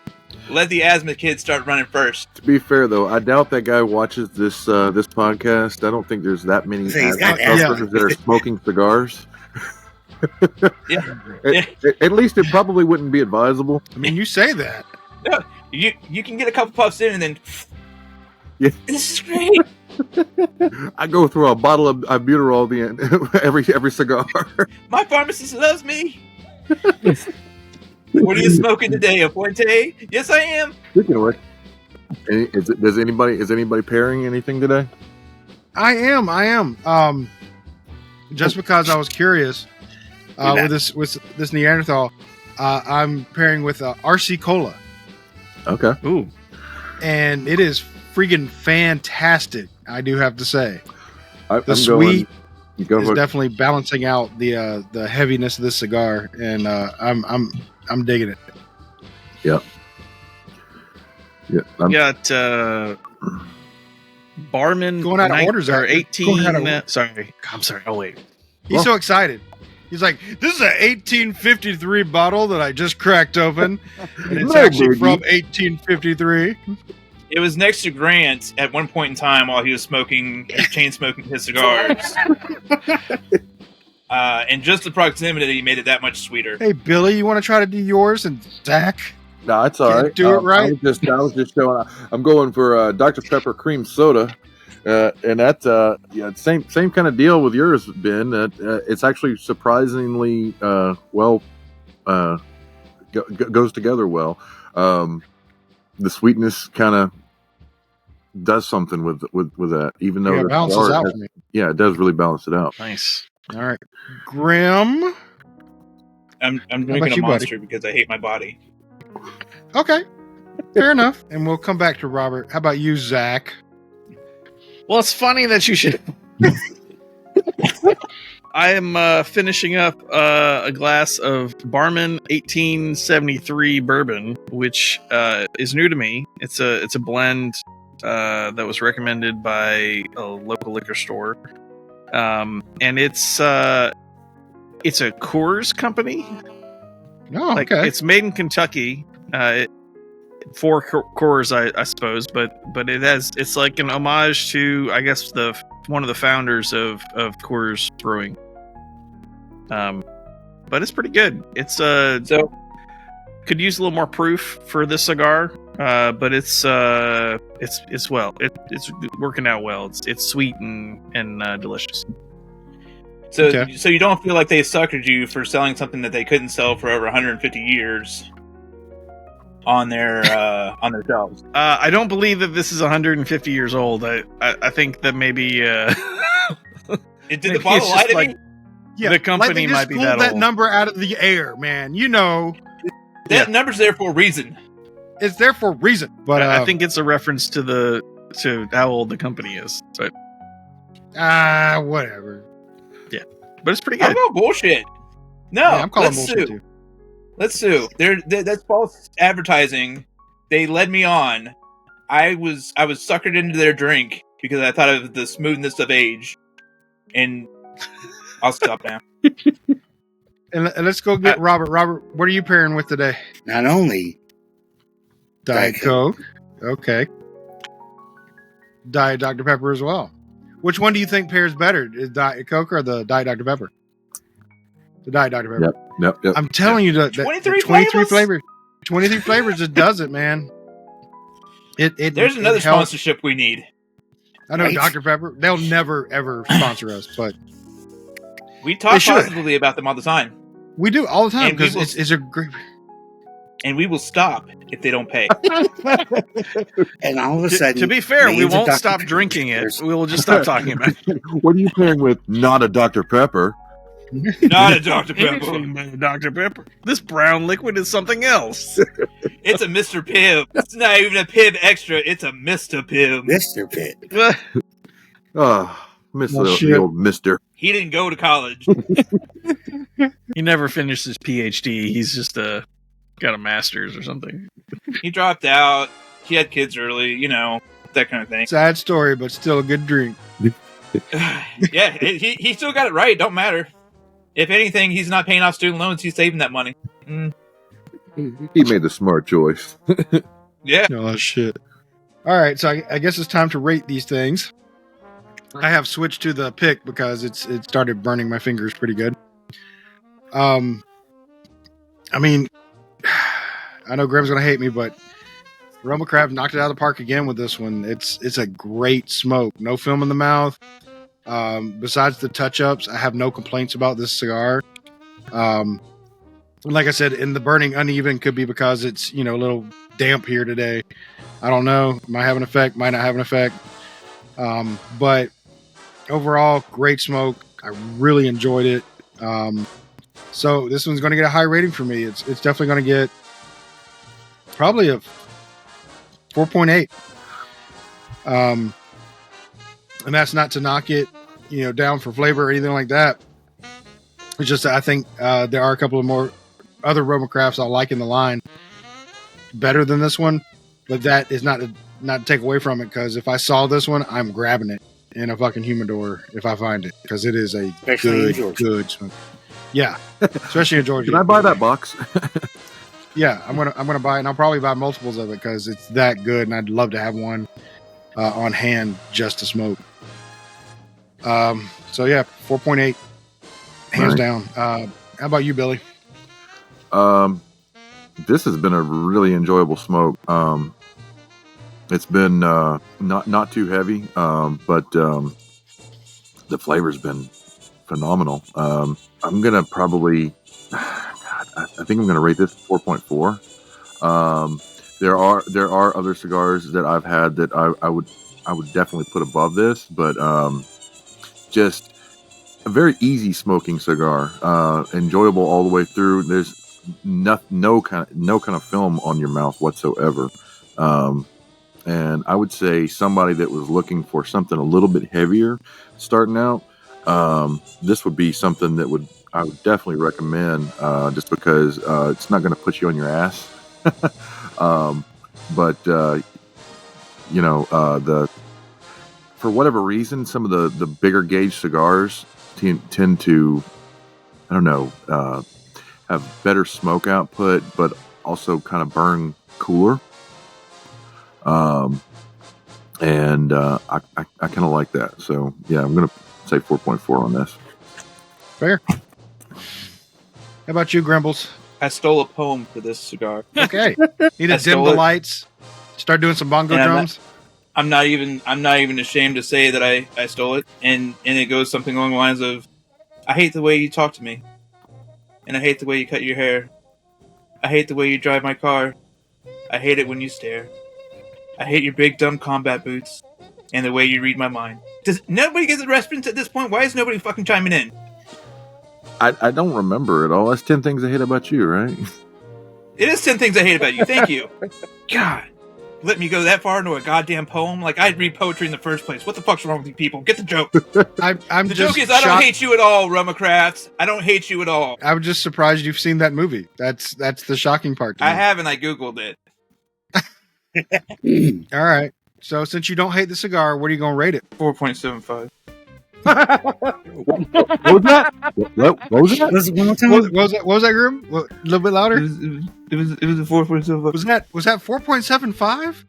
Speaker 3: Let the asthma kid start running first.
Speaker 5: To be fair, though, I doubt that guy watches this podcast. I don't think there's that many
Speaker 4: So he's got
Speaker 5: asthma
Speaker 2: asthma.
Speaker 5: sufferers that are smoking cigars.
Speaker 3: Yeah.
Speaker 5: At least it probably wouldn't be advisable.
Speaker 2: I mean, you say that.
Speaker 3: You can get a couple puffs in and then.
Speaker 5: Yeah.
Speaker 3: This is great.
Speaker 5: I go through a bottle of albuterol every cigar.
Speaker 3: My pharmacist loves me. What are you smoking today? A Fuente? Yes, I am.
Speaker 5: Speaking of which, is anybody pairing anything today?
Speaker 2: I am. Just because I was curious with this Neanderthal, I'm pairing with RC Cola,
Speaker 5: Okay.
Speaker 6: Ooh.
Speaker 2: and it is freaking fantastic. I do have to say,
Speaker 5: I'm
Speaker 2: sweet
Speaker 5: going,
Speaker 2: is definitely balancing out the heaviness of this cigar, and I'm digging it.
Speaker 5: Yeah.
Speaker 6: Got Barman
Speaker 2: Going out of orders
Speaker 6: or
Speaker 2: out-
Speaker 6: 18.
Speaker 2: going out of-
Speaker 6: Sorry. I'm sorry. Oh, wait.
Speaker 2: He's so excited. He's like, this is an 1853 bottle that I just cracked open, and it's
Speaker 5: No,
Speaker 2: actually
Speaker 5: baby.
Speaker 2: from 1853.
Speaker 3: It was next to Grant at one point in time while he was chain smoking his cigars. And just the proximity made it that much sweeter.
Speaker 2: Hey, Billy, you want to try to do yours? And Zach?
Speaker 5: No, it's all
Speaker 2: Can't
Speaker 5: right.
Speaker 2: do it right.
Speaker 5: I was just showing. I'm going for Dr Pepper cream soda, and that same kind of deal with yours, Ben. It's actually surprisingly well goes together well. The sweetness kind of does something with that, even though
Speaker 2: Yeah,
Speaker 5: the
Speaker 2: it balances
Speaker 5: cigar
Speaker 2: out
Speaker 5: has-
Speaker 2: for me.
Speaker 5: yeah, it does really balance it out.
Speaker 6: Nice.
Speaker 2: All right. Grim.
Speaker 3: I'm
Speaker 2: about
Speaker 3: drinking a
Speaker 2: you, buddy?
Speaker 3: Monster because I hate my body.
Speaker 2: Okay. Fair enough. And we'll come back to Robert. How about you, Zach?
Speaker 6: Well, it's funny that you should. I am finishing up a glass of Barman 1873 bourbon, which is new to me. It's a blend that was recommended by a local liquor store, and it's a Coors company.
Speaker 2: Oh,
Speaker 6: Like
Speaker 2: okay.
Speaker 6: it's made in Kentucky. For Coors, I suppose, but it's like an homage to, I guess, one of the founders of Coors Brewing. But it's pretty good. It's
Speaker 3: So
Speaker 6: could use a little more proof for this cigar. But it's working out well. It's sweet and delicious.
Speaker 3: So,
Speaker 2: Okay.
Speaker 3: so you don't feel like they suckered you for selling something that they couldn't sell for over 150 years on their shelves.
Speaker 6: I don't believe that this is 150 years old. I think that maybe
Speaker 3: Did
Speaker 6: maybe
Speaker 3: the bottle
Speaker 6: it's
Speaker 3: lie
Speaker 6: just
Speaker 3: to
Speaker 6: like-
Speaker 3: me?
Speaker 6: The company
Speaker 2: like they just
Speaker 6: might be
Speaker 2: pulled
Speaker 6: that old.
Speaker 2: number out of the air, man. You know,
Speaker 3: That number's there for a reason.
Speaker 2: it's there for a reason. But
Speaker 6: I think it's a reference to how old the company is. But
Speaker 2: whatever.
Speaker 6: it's pretty
Speaker 3: I'm
Speaker 6: good.
Speaker 3: going bullshit. No,
Speaker 2: Yeah, I'm calling
Speaker 3: let's
Speaker 2: bullshit
Speaker 3: sue.
Speaker 2: too.
Speaker 3: Let's sue. That's false advertising. They led me on. I was suckered into their drink because I thought of the smoothness of age. And I'll stop now.
Speaker 2: And let's go get Robert. Robert, what are you pairing with today?
Speaker 4: Not only
Speaker 2: Diet
Speaker 4: Diet
Speaker 2: Coke. Okay. Diet Dr. Pepper as well. Which one do you think pairs better? Is Diet Coke or the Diet Dr. Pepper? The Diet Dr. Pepper.
Speaker 5: Yep.
Speaker 2: I'm telling you, that
Speaker 3: 23
Speaker 2: 23
Speaker 3: flavors?
Speaker 2: flavors. 23 flavors just does it, man.
Speaker 3: There's another
Speaker 2: it helps.
Speaker 3: sponsorship we need.
Speaker 2: I know
Speaker 4: Right.
Speaker 2: Dr. Pepper. They'll never ever sponsor us, but
Speaker 3: We
Speaker 2: They
Speaker 3: talk
Speaker 2: should.
Speaker 3: positively about them all the time.
Speaker 2: we do all the time
Speaker 3: And we
Speaker 2: because
Speaker 3: will-
Speaker 2: it's a great.
Speaker 3: And we will stop if they don't pay.
Speaker 4: and all of a sudden,
Speaker 6: To be fair, we
Speaker 4: millions of
Speaker 6: won't
Speaker 4: Dr.
Speaker 6: stop
Speaker 4: Peppers.
Speaker 6: drinking it.
Speaker 4: There's-
Speaker 6: We will just stop talking about it.
Speaker 5: What are you pairing with? Not a Dr. Pepper.
Speaker 3: Not a Dr. Pepper.
Speaker 6: Anything but Dr. Pepper. This brown liquid is something else.
Speaker 3: It's a Mr. Pibb. It's not even a Pibb extra. It's a Mr. Pibb.
Speaker 4: Mr. Pitt.
Speaker 5: Miss
Speaker 2: Well,
Speaker 5: the
Speaker 2: shit.
Speaker 5: old Mister.
Speaker 3: He didn't go to college.
Speaker 6: He never finished his PhD. He's just got a master's or something.
Speaker 3: He dropped out. He had kids early. That kind of thing.
Speaker 2: Sad story, but still a good drink.
Speaker 3: Yeah, he still got it right. Don't matter. If anything, he's not paying off student loans. He's saving that money.
Speaker 5: He made the smart choice.
Speaker 3: Yeah.
Speaker 2: Oh shit! All right, so I guess it's time to rate these things. I have switched to the pick because it started burning my fingers pretty good. I mean, I know Graham's gonna hate me, but RoMa Craft knocked it out of the park again with this one. It's a great smoke. No film in the mouth. Besides the touch-ups, I have no complaints about this cigar. Like I said, in the burning uneven could be because it's, a little damp here today. I don't know. Might have an effect, might not have an effect. But overall, great smoke. I really enjoyed it. So this one's going to get a high rating for me. It's definitely going to get probably a 4.8. And that's not to knock it, down for flavor or anything like that. It's just that I think there are a couple of more other RoMa Crafts I like in the line better than this one, but that is not to take away from it, because if I saw this one, I'm grabbing it in a fucking humidor if I find it, because it is a
Speaker 4: Especially in Georgia.
Speaker 2: good smoke. Yeah, especially in Georgia.
Speaker 5: Can I buy that box?
Speaker 2: Yeah, I'm gonna buy it, and I'll probably buy multiples of it because it's that good, and I'd love to have one on hand just to smoke. So yeah, 4.8, hands
Speaker 5: Nice.
Speaker 2: down. How about you, Billy?
Speaker 5: This has been a really enjoyable smoke. It's been not too heavy, but the flavor's been phenomenal. I'm gonna probably, I think I'm gonna rate this 4.4. There are other cigars that I've had that I would definitely put above this, but just a very easy smoking cigar, enjoyable all the way through. There's no kind of film on your mouth whatsoever. And I would say somebody that was looking for something a little bit heavier starting out, this would be something that I would definitely recommend, just because it's not going to put you on your ass. But for whatever reason, some of the bigger gauge cigars tend to, I don't know, have better smoke output, but also kind of burn cooler. And I kind of like that. So yeah, I'm gonna say 4.4 on this.
Speaker 2: Fair. How about you, Grimbles?
Speaker 3: I stole a poem for this cigar.
Speaker 2: Okay. Need to
Speaker 3: I
Speaker 2: dim
Speaker 3: stole
Speaker 2: the
Speaker 3: it.
Speaker 2: lights. Start doing some bongo
Speaker 3: And
Speaker 2: drums.
Speaker 3: I'm not even ashamed to say that I stole it, and it goes something along the lines of, I hate the way you talk to me, and I hate the way you cut your hair. I hate the way you drive my car. I hate it when you stare. I hate your big dumb combat boots, and the way you read my mind. Does nobody get the reference at this point? Why is nobody fucking chiming in?
Speaker 5: I don't remember it all. That's 10 things I hate about you, right?
Speaker 3: It is 10 things I hate about you. Thank you. God. Let me go that far into a goddamn poem? Like, I'd read poetry in the first place. What the fuck's wrong with you people? Get the joke.
Speaker 2: I'm
Speaker 3: The
Speaker 2: just
Speaker 3: joke is, I don't
Speaker 2: shocked-
Speaker 3: hate you at all, RoMa Craft. I don't hate you at all.
Speaker 2: I'm just surprised you've seen that movie. That's the shocking part. To
Speaker 3: I
Speaker 2: me.
Speaker 3: haven't. I Googled it.
Speaker 2: All right. So since you don't hate the cigar, what are you going to rate it?
Speaker 3: 4.75.
Speaker 5: What was that? What was that?
Speaker 4: Was it one more time?
Speaker 2: What was that, Grim? A little bit louder.
Speaker 3: It was a 4.75.
Speaker 2: Was that 4.75?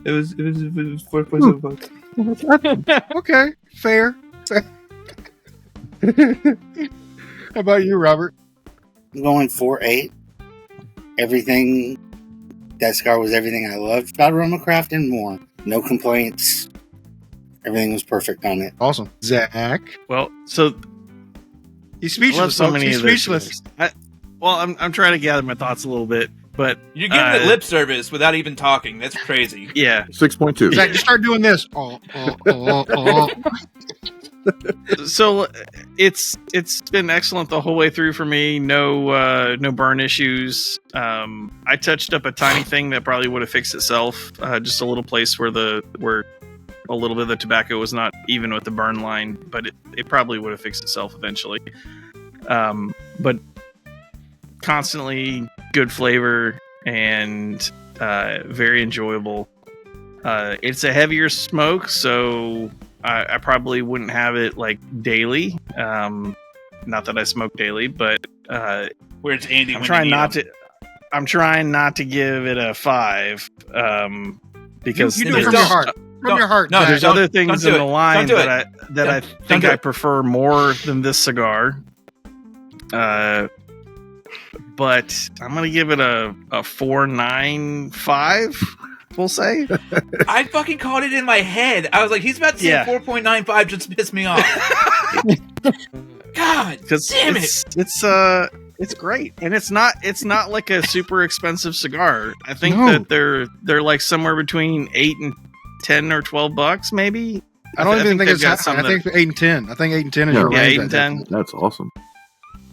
Speaker 3: It was 4.75.
Speaker 2: Okay, fair. How about you, Robert?
Speaker 4: I'm going 4.8. Everything. That cigar was everything I loved about RoMa Craft and more. No complaints. Everything was perfect on it.
Speaker 2: Awesome. Zach.
Speaker 6: Well, so
Speaker 2: He's
Speaker 6: I love
Speaker 2: speechless.
Speaker 6: so
Speaker 2: Folks.
Speaker 6: many
Speaker 2: He's
Speaker 6: of those
Speaker 2: speechless.
Speaker 6: cigars. I'm trying to gather my thoughts a little bit, but
Speaker 3: You're giving it lip service without even talking. That's crazy.
Speaker 6: yeah.
Speaker 5: 6.2.
Speaker 2: Zach, just start doing this. Oh.
Speaker 6: So it's been excellent the whole way through for me. No burn issues. I touched up a tiny thing that probably would have fixed itself. Just a little place where a little bit of the tobacco was not even with the burn line, but it probably would have fixed itself eventually. But constantly good flavor and very enjoyable. It's a heavier smoke, so I probably wouldn't have it like daily. Not that I smoke daily, but
Speaker 3: Where it's Andy.
Speaker 6: I'm
Speaker 3: when
Speaker 6: trying
Speaker 3: you
Speaker 6: not
Speaker 3: need
Speaker 6: to. I'm trying not to give it a 5 because
Speaker 2: You do it
Speaker 6: there's-
Speaker 2: from your heart. From your heart.
Speaker 3: No,
Speaker 2: Zach.
Speaker 6: there's
Speaker 3: don't-
Speaker 6: other things
Speaker 3: don't
Speaker 6: in
Speaker 3: do
Speaker 6: the
Speaker 3: it.
Speaker 6: line
Speaker 3: Don't do
Speaker 6: that I think
Speaker 3: do
Speaker 6: I
Speaker 3: it.
Speaker 6: prefer more than this cigar. But I'm gonna give it a 4.95. We'll say.
Speaker 3: I fucking called it in my head. I was like, he's about to say
Speaker 6: Yeah.
Speaker 3: 4.95 just to piss me off. God
Speaker 6: Because
Speaker 3: damn it.
Speaker 6: it's great, and it's not like a super expensive cigar. I think
Speaker 2: No.
Speaker 6: that they're like somewhere between $8 and $10 or $12, maybe.
Speaker 2: I don't even think
Speaker 6: they've
Speaker 2: it's
Speaker 6: got
Speaker 2: that
Speaker 6: some
Speaker 2: high. I
Speaker 6: that-
Speaker 2: think 8 and 10. I think 8 and 10 is
Speaker 5: Yeah.
Speaker 2: your
Speaker 6: Yeah,
Speaker 2: range.
Speaker 6: 8 and
Speaker 2: right there.
Speaker 6: 10.
Speaker 5: That's awesome.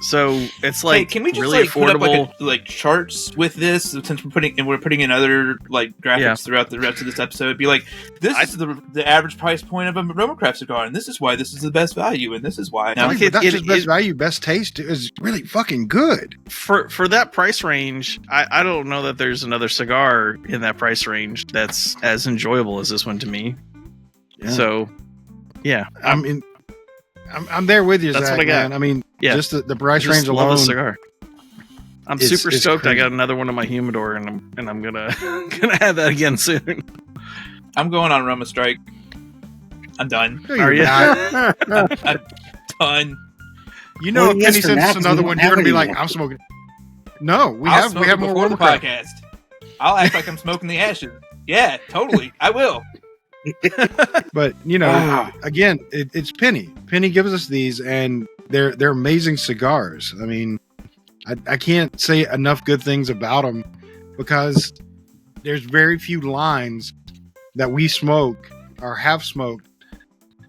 Speaker 6: So it's
Speaker 3: Hey,
Speaker 6: like
Speaker 3: can we just
Speaker 6: really
Speaker 3: like put up
Speaker 6: affordable.
Speaker 3: like charts with this since we're putting in other like graphics
Speaker 6: Yeah.
Speaker 3: throughout the rest of this episode? Be like, this is the average price point of a RoMa Craft cigar, and this is why this is the best value, and this is why. Now,
Speaker 2: Like,
Speaker 6: it-
Speaker 2: that's
Speaker 6: it-
Speaker 2: just best
Speaker 6: it-
Speaker 2: value, best taste is really fucking good.
Speaker 6: For that price range, I don't know that there's another cigar in that price range that's as enjoyable as this one to me.
Speaker 5: Yeah.
Speaker 6: So, yeah,
Speaker 2: I mean, I'm there with you,
Speaker 6: That's
Speaker 2: Zach,
Speaker 6: what I got.
Speaker 2: man. I mean,
Speaker 6: Yeah.
Speaker 2: just the price
Speaker 6: just
Speaker 2: range
Speaker 6: love
Speaker 2: alone.
Speaker 6: this cigar. I'm
Speaker 2: It's-
Speaker 6: super
Speaker 2: it's
Speaker 6: stoked. I
Speaker 2: crazy.
Speaker 6: got another one in my humidor, and I'm gonna gonna have that again soon.
Speaker 3: I'm going on RoMa strike. I'm done.
Speaker 2: No,
Speaker 6: Are
Speaker 2: you're
Speaker 6: you?
Speaker 2: not.
Speaker 3: Done.
Speaker 2: You know,
Speaker 4: Well,
Speaker 2: if
Speaker 4: yes,
Speaker 2: Penny
Speaker 4: for
Speaker 2: sends
Speaker 4: now,
Speaker 2: us
Speaker 4: 'cause
Speaker 2: another
Speaker 4: we
Speaker 2: one,
Speaker 4: don't
Speaker 2: you're gonna
Speaker 4: have
Speaker 2: be
Speaker 4: any
Speaker 2: like,
Speaker 4: more.
Speaker 2: I'm smoking. No, we
Speaker 3: I'll
Speaker 2: have
Speaker 3: smoke it
Speaker 2: more
Speaker 3: before the
Speaker 2: RoMa Craft.
Speaker 3: podcast. I'll act like I'm smoking the ashes. Yeah, totally. I will.
Speaker 2: But you know,
Speaker 3: Ah.
Speaker 2: again, it's Penny. Penny gives us these, and they're amazing cigars. I mean, I can't say enough good things about them because there's very few lines that we smoke or have smoked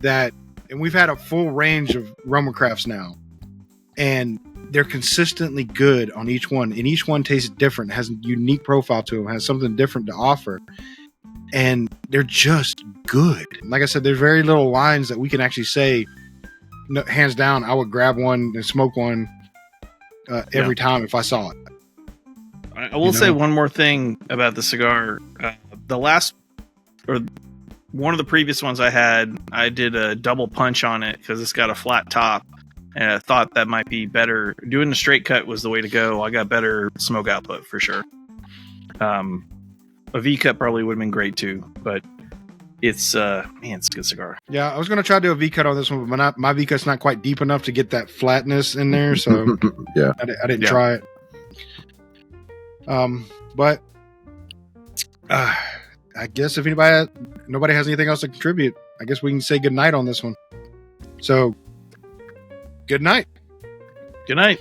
Speaker 2: that, and we've had a full range of RoMa Crafts now, and they're consistently good on each one, and each one tastes different, has a unique profile to them, has something different to offer, and they're just good. Like I said, there's very little lines that we can actually say, no, hands down, I would grab one and smoke one every time if I saw it.
Speaker 6: I will
Speaker 2: You
Speaker 6: say
Speaker 2: know?
Speaker 6: one more thing about the cigar. The last, or one of the previous ones I had, I did a double punch on it because it's got a flat top, and I thought that might be better. Doing the straight cut was the way to go. I got better smoke output for sure. A V cut probably would have been great too, but it's it's a good cigar.
Speaker 2: Yeah, I was going to try to do a V cut on this one, but my V cut's not quite deep enough to get that flatness in there, so
Speaker 5: Yeah.
Speaker 2: I didn't
Speaker 6: Yeah.
Speaker 2: try it. But I guess if nobody has anything else to contribute, I guess we can say good night on this one. So, good night.
Speaker 6: Good night.